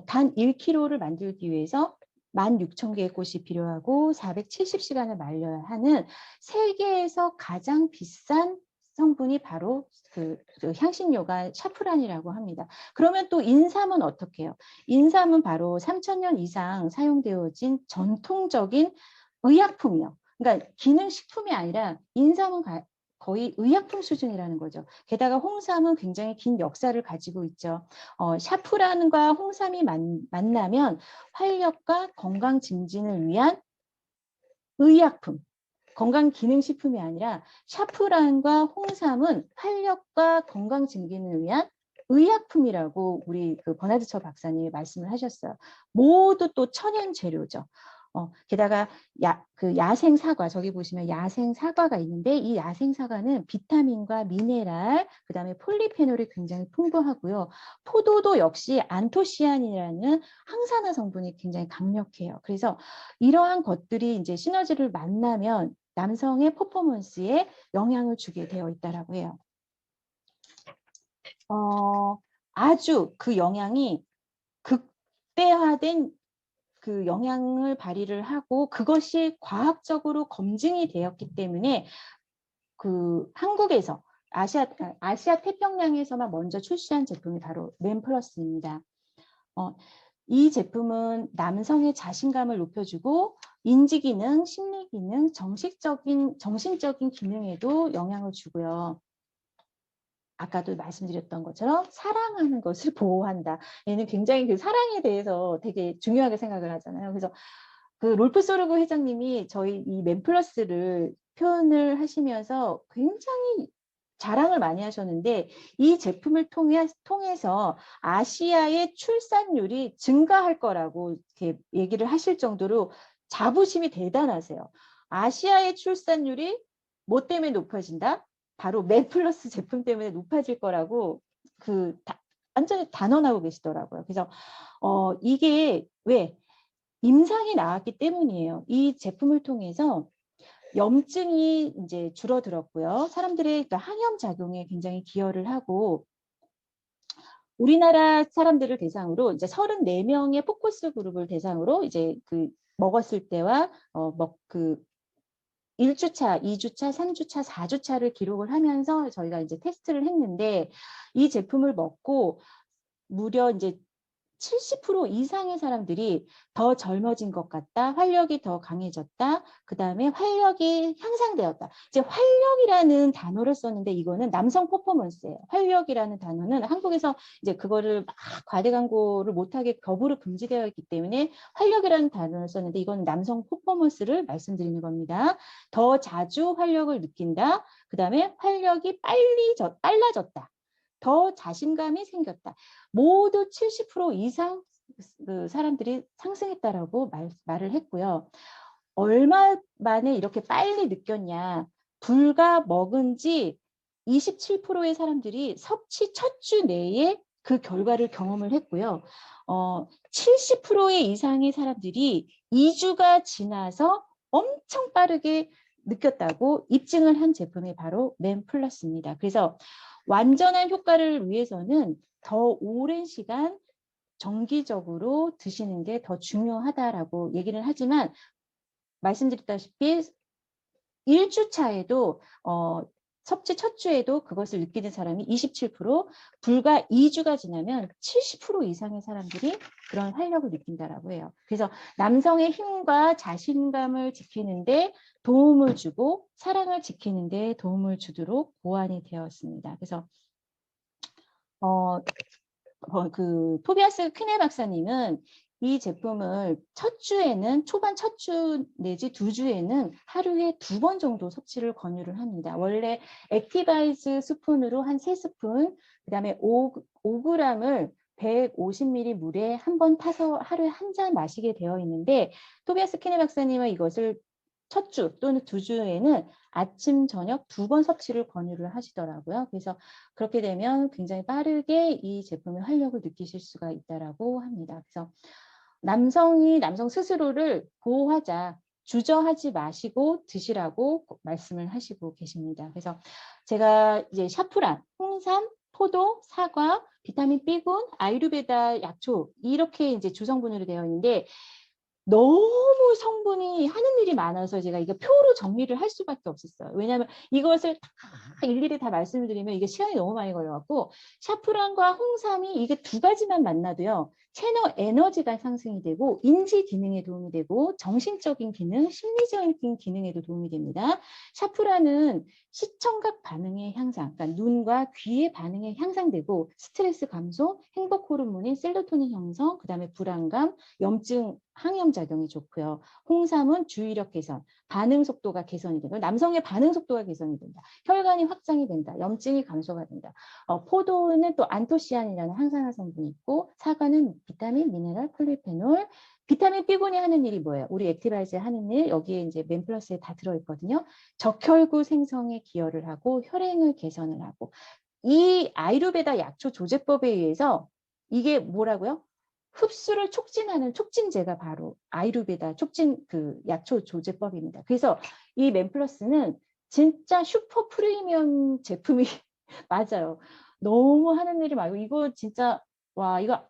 단 1kg를 만들기 위해서 16,000개의 꽃이 필요하고 470시간을 말려야 하는 세계에서 가장 비싼 성분이 바로 그 향신료가 샤프란이라고 합니다. 그러면 또 인삼은 어떻게 해요? 인삼은 바로 3,000년 이상 사용되어진 전통적인 의약품이요. 그러니까 기능식품이 아니라 인삼은 거의 의약품 수준이라는 거죠. 게다가 홍삼은 굉장히 긴 역사를 가지고 있죠. 샤프란과 홍삼이 만나면 활력과 건강 증진을 위한 의약품, 건강기능식품이 아니라 샤프란과 홍삼은 활력과 건강 증진을 위한 의약품이라고 우리 버나드 셔 박사님이 말씀을 하셨어요. 모두 또 천연 재료죠. 게다가 야생 사과, 저기 보시면 야생 사과가 있는데, 이 야생 사과는 비타민과 미네랄, 그다음에 폴리페놀이 굉장히 풍부하고요. 포도도 역시 안토시아닌이라는 항산화 성분이 굉장히 강력해요. 그래서 이러한 것들이 이제 시너지를 만나면 남성의 퍼포먼스에 영향을 주게 되어 있다라고 해요. 아주 그 영향이 극대화된 그 영향을 발휘를 하고, 그것이 과학적으로 검증이 되었기 때문에 한국에서 아시아 태평양에서만 먼저 출시한 제품이 바로 맨플러스입니다. 이 제품은 남성의 자신감을 높여주고 인지기능, 심리기능, 정신적인 기능에도 영향을 주고요. 아까도 말씀드렸던 것처럼 사랑하는 것을 보호한다. 얘는 굉장히 그 사랑에 대해서 되게 중요하게 생각을 하잖아요. 그래서 롤프 소르그 회장님이 저희 이 맨플러스를 표현을 하시면서 굉장히 자랑을 많이 하셨는데, 이 제품을 통해서 아시아의 출산율이 증가할 거라고 이렇게 얘기를 하실 정도로 자부심이 대단하세요. 아시아의 출산율이 뭐 때문에 높아진다? 바로 맨플러스 제품 때문에 높아질 거라고 완전히 단언하고 계시더라고요. 그래서 이게 왜? 임상이 나왔기 때문이에요. 이 제품을 통해서 염증이 이제 줄어들었고요. 사람들의 항염 작용에 굉장히 기여를 하고, 우리나라 사람들을 대상으로 이제 34명의 포커스 그룹을 대상으로 이제 먹었을 때와 1주차, 2주차, 3주차, 4주차를 기록을 하면서 저희가 이제 테스트를 했는데, 이 제품을 먹고 무려 이제 70% 이상의 사람들이 더 젊어진 것 같다, 활력이 더 강해졌다, 그 다음에 활력이 향상되었다. 이제 활력이라는 단어를 썼는데, 이거는 남성 퍼포먼스예요. 활력이라는 단어는 한국에서 이제 그거를 막 과대 광고를 못하게 법으로 금지되어 있기 때문에 활력이라는 단어를 썼는데, 이건 남성 퍼포먼스를 말씀드리는 겁니다. 더 자주 활력을 느낀다. 그 다음에 활력이 빨라졌다. 더 자신감이 생겼다. 모두 70% 이상 사람들이 상승했다라고 말을 했고요. 얼마 만에 이렇게 빨리 느꼈냐? 불과 먹은 지 27%의 사람들이 섭취 첫 주 내에 그 결과를 경험을 했고요. 70% 이상의 사람들이 2주가 지나서 엄청 빠르게 느꼈다고 입증을 한 제품이 바로 맨플러스입니다. 그래서 완전한 효과를 위해서는 더 오랜 시간 정기적으로 드시는 게 더 중요하다라고 얘기를 하지만, 말씀드렸다시피 1주차에도 섭취 첫 주에도 그것을 느끼는 사람이 27%, 불과 2주가 지나면 70% 이상의 사람들이 그런 활력을 느낀다라고 해요. 그래서 남성의 힘과 자신감을 지키는데 도움을 주고 사랑을 지키는데 도움을 주도록 고안이 되었습니다. 그래서 그 토비아스 퀴네 박사님은 이 제품을 초반 첫 주 내지 2주에는 하루에 2번 정도 섭취를 권유를 합니다. 원래 액티바이즈 스푼으로 한 3스푼, 그 다음에 5g을 150ml 물에 한 번 타서 하루에 한 잔 마시게 되어 있는데, 토비아스 퀴네 박사님은 이것을 첫 주 또는 2주에는 아침, 저녁 2번 섭취를 권유를 하시더라고요. 그래서 그렇게 되면 굉장히 빠르게 이 제품의 활력을 느끼실 수가 있다라고 합니다. 그래서 남성 스스로를 보호하자, 주저하지 마시고 드시라고 말씀을 하시고 계십니다. 그래서 제가 이제 샤프란, 홍삼, 포도, 사과, 비타민 B군, 아유르베다 약초 이렇게 이제 주성분으로 되어 있는데 너무 성분이 하는 일이 많아서 제가 이거 표로 정리를 할 수밖에 없었어요. 왜냐하면 이것을 다 일일이 다 말씀을 드리면 이게 시간이 너무 많이 걸려갖고 샤프란과 홍삼이 이게 2가지만 만나도요. 채널 에너지가 상승이 되고 인지 기능에 도움이 되고 정신적인 기능, 심리적인 기능에도 도움이 됩니다. 샤프란은 시청각 반응의 향상, 그러니까 눈과 귀의 반응이 향상되고 스트레스 감소, 행복 호르몬인 셀로토닌 형성, 그 다음에 불안감, 염증 항염 작용이 좋고요. 홍삼은 주의력 개선, 반응 속도가 개선이 되고 남성의 반응 속도가 개선이 된다. 혈관이 확장이 된다. 염증이 감소가 된다. 포도는 또 안토시아닌이라는 항산화 성분이 있고 사과는 비타민, 미네랄, 폴리페놀, 비타민 B군이 하는 일이 뭐예요? 우리 액티바이즈에 하는 일 여기에 이제 맨플러스에 다 들어있거든요. 적혈구 생성에 기여를 하고 혈행을 개선을 하고 이 아유르베다 약초 조제법에 의해서 이게 뭐라고요? 흡수를 촉진하는 촉진제가 바로 아유르베다 촉진 그 약초 조제법입니다. 그래서 이 맨플러스는 진짜 슈퍼 프리미엄 제품이 맞아요. 너무 하는 일이 많고 이거 진짜 와 이거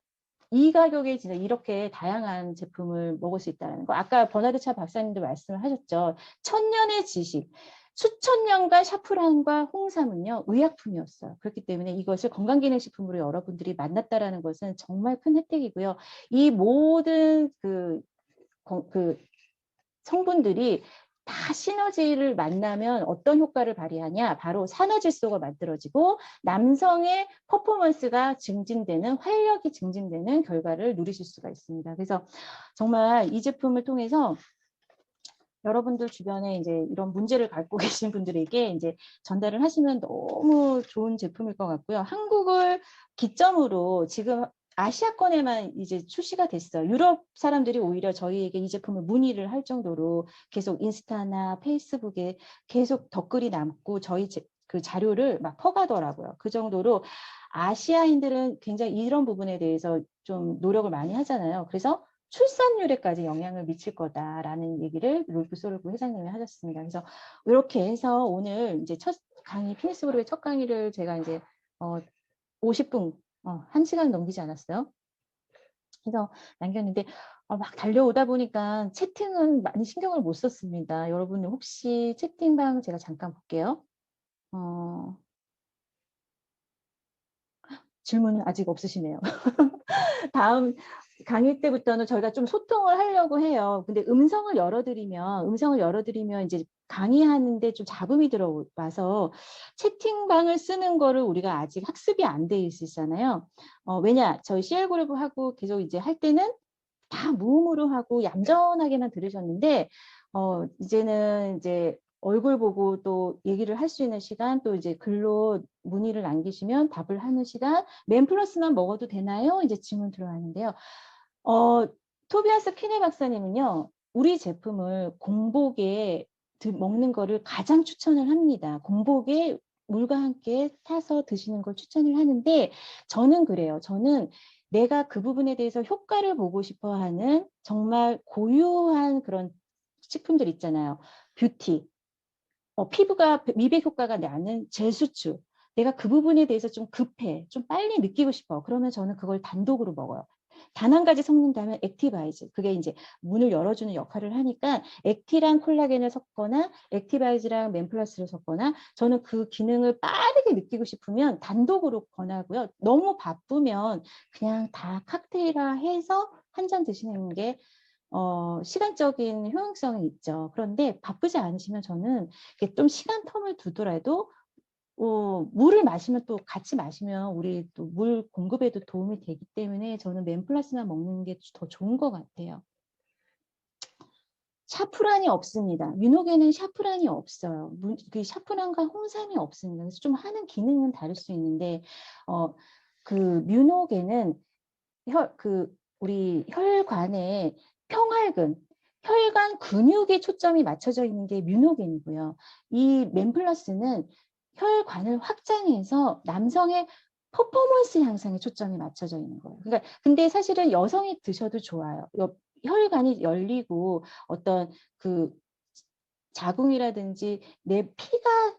이 가격에 진짜 이렇게 다양한 제품을 먹을 수 있다는 거. 아까 버나드 차 박사님도 말씀을 하셨죠. 천년의 지식. 수천 년간 샤프란과 홍삼은요 의약품이었어요. 그렇기 때문에 이것을 건강기능식품으로 여러분들이 만났다라는 것은 정말 큰 혜택이고요. 이 모든 그 성분들이 다 시너지를 만나면 어떤 효과를 발휘하냐? 바로 산화질소가 만들어지고 남성의 퍼포먼스가 증진되는 활력이 증진되는 결과를 누리실 수가 있습니다. 그래서 정말 이 제품을 통해서 여러분들 주변에 이제 이런 문제를 갖고 계신 분들에게 이제 전달을 하시면 너무 좋은 제품일 것 같고요. 한국을 기점으로 지금 아시아권에만 이제 출시가 됐어요. 유럽 사람들이 오히려 저희에게 이 제품을 문의를 할 정도로 계속 인스타나 페이스북에 계속 댓글이 남고 저희 그 자료를 막 퍼가더라고요. 그 정도로 아시아인들은 굉장히 이런 부분에 대해서 좀 노력을 많이 하잖아요. 그래서 출산율에까지 영향을 미칠 거다라는 얘기를 롤프 소르프 회장님이 하셨습니다. 그래서 이렇게 해서 오늘 이제 첫 강의, 피니스 그룹의 첫 강의를 제가 이제 50분, 1시간 넘기지 않았어요. 그래서 남겼는데 막 달려오다 보니까 채팅은 많이 신경을 못 썼습니다. 여러분 혹시 채팅방 제가 잠깐 볼게요. 질문은 아직 없으시네요. 다음 강의 때부터는 저희가 좀 소통을 하려고 해요. 근데 음성을 열어드리면 이제 강의하는데 좀 잡음이 들어와서 채팅방을 쓰는 거를 우리가 아직 학습이 안 돼 있으시잖아요. 왜냐, 저희 CL 그룹하고 계속 이제 할 때는 다 무음으로 하고 얌전하게만 들으셨는데, 이제는 이제 얼굴 보고 또 얘기를 할 수 있는 시간, 또 이제 글로 문의를 남기시면 답을 하는 시간, 맨플러스만 먹어도 되나요? 이제 질문 들어왔는데요. 토비아스 퀴네 박사님은요, 우리 제품을 공복에 먹는 거를 가장 추천을 합니다. 공복에 물과 함께 타서 드시는 걸 추천을 하는데, 저는 그래요. 저는 내가 그 부분에 대해서 효과를 보고 싶어 하는 정말 고유한 그런 식품들 있잖아요. 뷰티, 피부가 미백 효과가 나는 젤수추. 내가 그 부분에 대해서 좀 급해, 좀 빨리 느끼고 싶어. 그러면 저는 그걸 단독으로 먹어요. 단 한 가지 섞는다면 액티바이즈. 그게 이제 문을 열어주는 역할을 하니까 액티랑 콜라겐을 섞거나 액티바이즈랑 맨플러스를 섞거나 저는 그 기능을 빠르게 느끼고 싶으면 단독으로 권하고요. 너무 바쁘면 그냥 다 칵테일화해서 한 잔 드시는 게 시간적인 효용성이 있죠. 그런데 바쁘지 않으시면 저는 좀 시간 텀을 두더라도 물을 마시면 또 같이 마시면 우리 또 물 공급에도 도움이 되기 때문에 저는 맨플러스만 먹는 게 더 좋은 것 같아요. 샤프란이 없습니다. 뮤노겐은 샤프란이 없어요. 그 샤프란과 홍삼이 없습니다. 그래서 좀 하는 기능은 다를 수 있는데 그 뮤노겐은 우리 혈관에 평활근, 혈관 근육에 초점이 맞춰져 있는 게 뮤노겐이고요. 이 맨플러스는 혈관을 확장해서 남성의 퍼포먼스 향상에 초점이 맞춰져 있는 거예요. 그러니까 근데 사실은 여성이 드셔도 좋아요. 혈관이 열리고 어떤 그 자궁이라든지 내 피가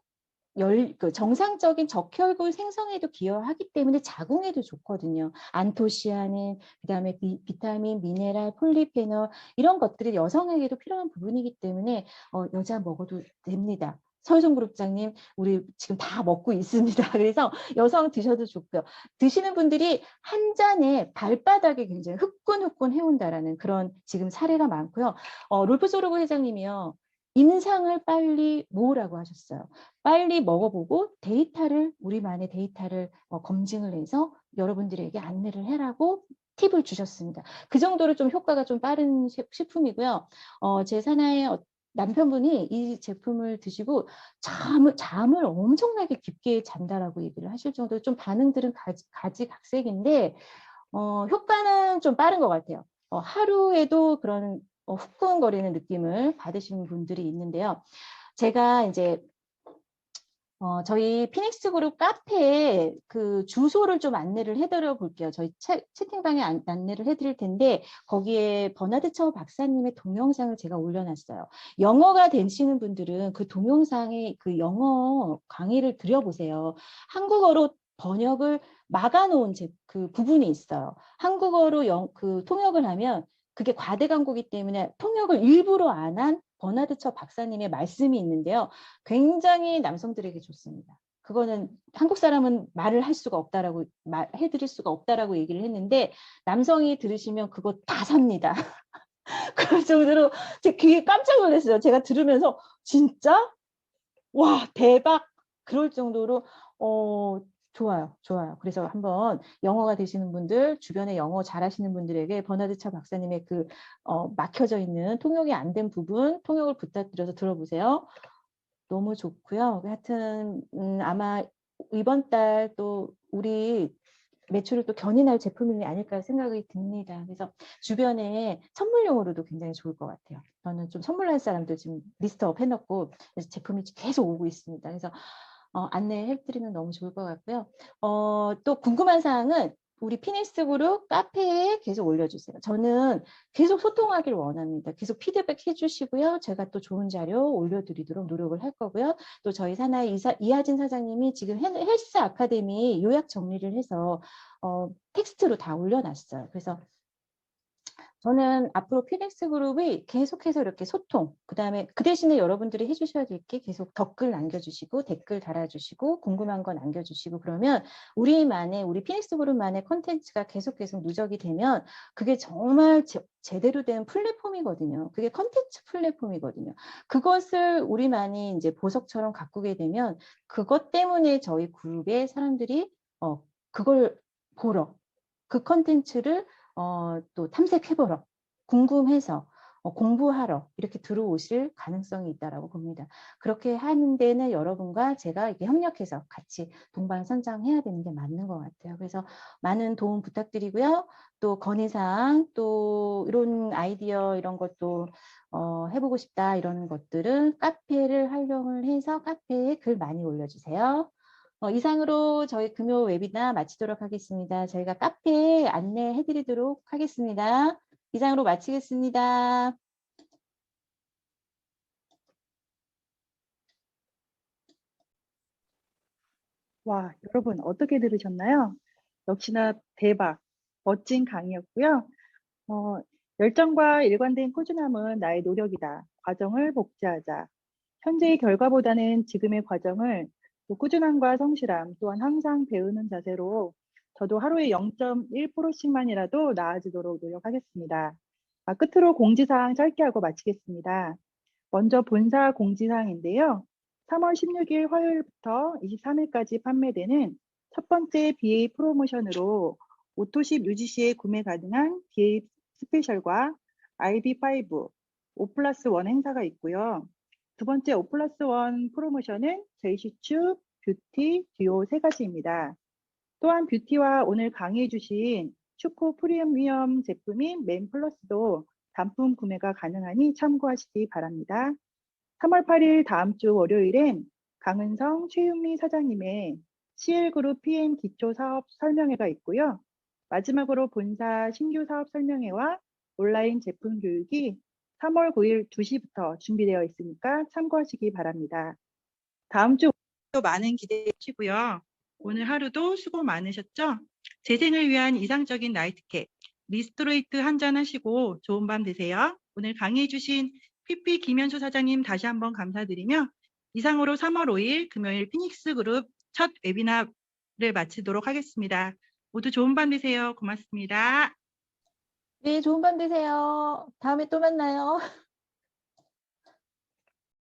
그 정상적인 적혈구 생성에도 기여하기 때문에 자궁에도 좋거든요. 안토시아닌, 그다음에 비타민, 미네랄, 폴리페놀 이런 것들이 여성에게도 필요한 부분이기 때문에 여자 먹어도 됩니다. 서유정 그룹장님, 우리 지금 다 먹고 있습니다. 그래서 여성 드셔도 좋고요. 드시는 분들이 한 잔에 발바닥에 굉장히 후끈후끈 해온다라는 그런 지금 사례가 많고요. 롤프소르고 회장님이요. 임상을 빨리 모으라고 하셨어요. 빨리 먹어보고 우리만의 데이터를 검증을 해서 여러분들에게 안내를 해라고 팁을 주셨습니다. 그 정도로 좀 효과가 좀 빠른 식품이고요. 제 사나의 남편분이 이 제품을 드시고 잠을 엄청나게 깊게 잔다라고 얘기를 하실 정도로 좀 반응들은 가지각색인데 효과는 좀 빠른 것 같아요. 하루에도 그런 후끈거리는 느낌을 받으시는 분들이 있는데요. 제가 이제 저희 피닉스 그룹 카페에 그 주소를 좀 안내를 해드려 볼게요. 저희 채팅방에 안내를 해드릴 텐데 거기에 버나드 처 박사님의 동영상을 제가 올려놨어요. 영어가 되시는 분들은 그 동영상에 그 영어 강의를 들여보세요. 한국어로 번역을 막아놓은 그 부분이 있어요. 한국어로 그 통역을 하면 그게 과대 광고이기 때문에 통역을 일부러 안 한 버나드 처 박사님의 말씀이 있는데요. 굉장히 남성들에게 좋습니다. 그거는 한국 사람은 말을 할 수가 없다라고 해드릴 수가 없다라고 얘기를 했는데 남성이 들으시면 그거 다 삽니다. 그럴 정도로 제 귀에 깜짝 놀랐어요. 제가 들으면서 진짜 와 대박 그럴 정도로 좋아요. 그래서 한번 영어가 되시는 분들, 주변에 영어 잘하시는 분들에게 버나드 차 박사님의 그 막혀져 있는 통역이 안 된 부분, 통역을 부탁드려서 들어보세요. 너무 좋고요. 하여튼 아마 이번 달 또 우리 매출을 또 견인할 제품이 아닐까 생각이 듭니다. 그래서 주변에 선물용으로도 굉장히 좋을 것 같아요. 저는 좀 선물할 사람들 지금 리스트업 해놓고 제품이 계속 오고 있습니다. 그래서 안내해드리면 너무 좋을 것 같고요. 또 궁금한 사항은 우리 피닉스 그룹 카페에 계속 올려주세요. 저는 계속 소통하길 원합니다. 계속 피드백 해주시고요. 제가 또 좋은 자료 올려드리도록 노력을 할 거고요. 또 저희 사나이 이하진 사장님이 지금 헬스 아카데미 요약 정리를 해서 텍스트로 다 올려놨어요. 그래서 저는 앞으로 피닉스 그룹이 계속해서 이렇게 소통, 그다음에 그 대신에 여러분들이 해주셔야 될 게 계속 댓글 남겨주시고 댓글 달아주시고 궁금한 거 남겨주시고 그러면 우리 피닉스 그룹만의 콘텐츠가 계속 누적이 되면 그게 정말 제대로 된 플랫폼이거든요. 그게 콘텐츠 플랫폼이거든요. 그것을 우리만이 이제 보석처럼 가꾸게 되면 그것 때문에 저희 그룹의 사람들이 그걸 보러 그 콘텐츠를 또 탐색해보러 궁금해서 공부하러 이렇게 들어오실 가능성이 있다라고 봅니다. 그렇게 하는 데는 여러분과 제가 이렇게 협력해서 같이 동반선장해야 되는 게 맞는 것 같아요. 그래서 많은 도움 부탁드리고요. 또 건의사항 또 이런 아이디어 이런 것도 해보고 싶다 이런 것들은 카페를 활용을 해서 카페에 글 많이 올려주세요. 이상으로 저희 금요 웨비나 마치도록 하겠습니다. 저희가 카페 안내해 드리도록 하겠습니다. 이상으로 마치겠습니다. 와, 여러분 어떻게 들으셨나요? 역시나 대박. 멋진 강의였고요. 열정과 일관된 꾸준함은 나의 노력이다. 과정을 복제하자. 현재의 결과보다는 지금의 과정을 또 꾸준함과 성실함, 또한 항상 배우는 자세로 저도 하루에 0.1%씩만이라도 나아지도록 노력하겠습니다. 끝으로 공지사항 짧게 하고 마치겠습니다. 먼저 본사 공지사항인데요. 3월 16일 화요일부터 23일까지 판매되는 첫 번째 BA 프로모션으로 오토십 UGC에 구매 가능한 BA 스페셜과 IB5 5+1 행사가 있고요. 두 번째 5+1 프로모션은 JC추, 뷰티, 듀오 세 가지입니다. 또한 뷰티와 오늘 강의해 주신 슈코 프리미엄 제품인 맨 플러스도 단품 구매가 가능하니 참고하시기 바랍니다. 3월 8일 다음 주 월요일엔 강은성 최윤미 사장님의 CL그룹 PM 기초 사업 설명회가 있고요. 마지막으로 본사 신규 사업 설명회와 온라인 제품 교육이 3월 9일 2시부터 준비되어 있으니까 참고하시기 바랍니다. 다음 주 많은 기대해 주시고요. 오늘 하루도 수고 많으셨죠? 재생을 위한 이상적인 나이트캡, 리스토레이트 한잔 하시고 좋은 밤 되세요. 오늘 강의해 주신 PP 김현수 사장님 다시 한번 감사드리며 이상으로 3월 5일 금요일 피닉스그룹 첫 웨비나를 마치도록 하겠습니다. 모두 좋은 밤 되세요. 고맙습니다. 네, 좋은 밤 되세요. 다음에 또 만나요.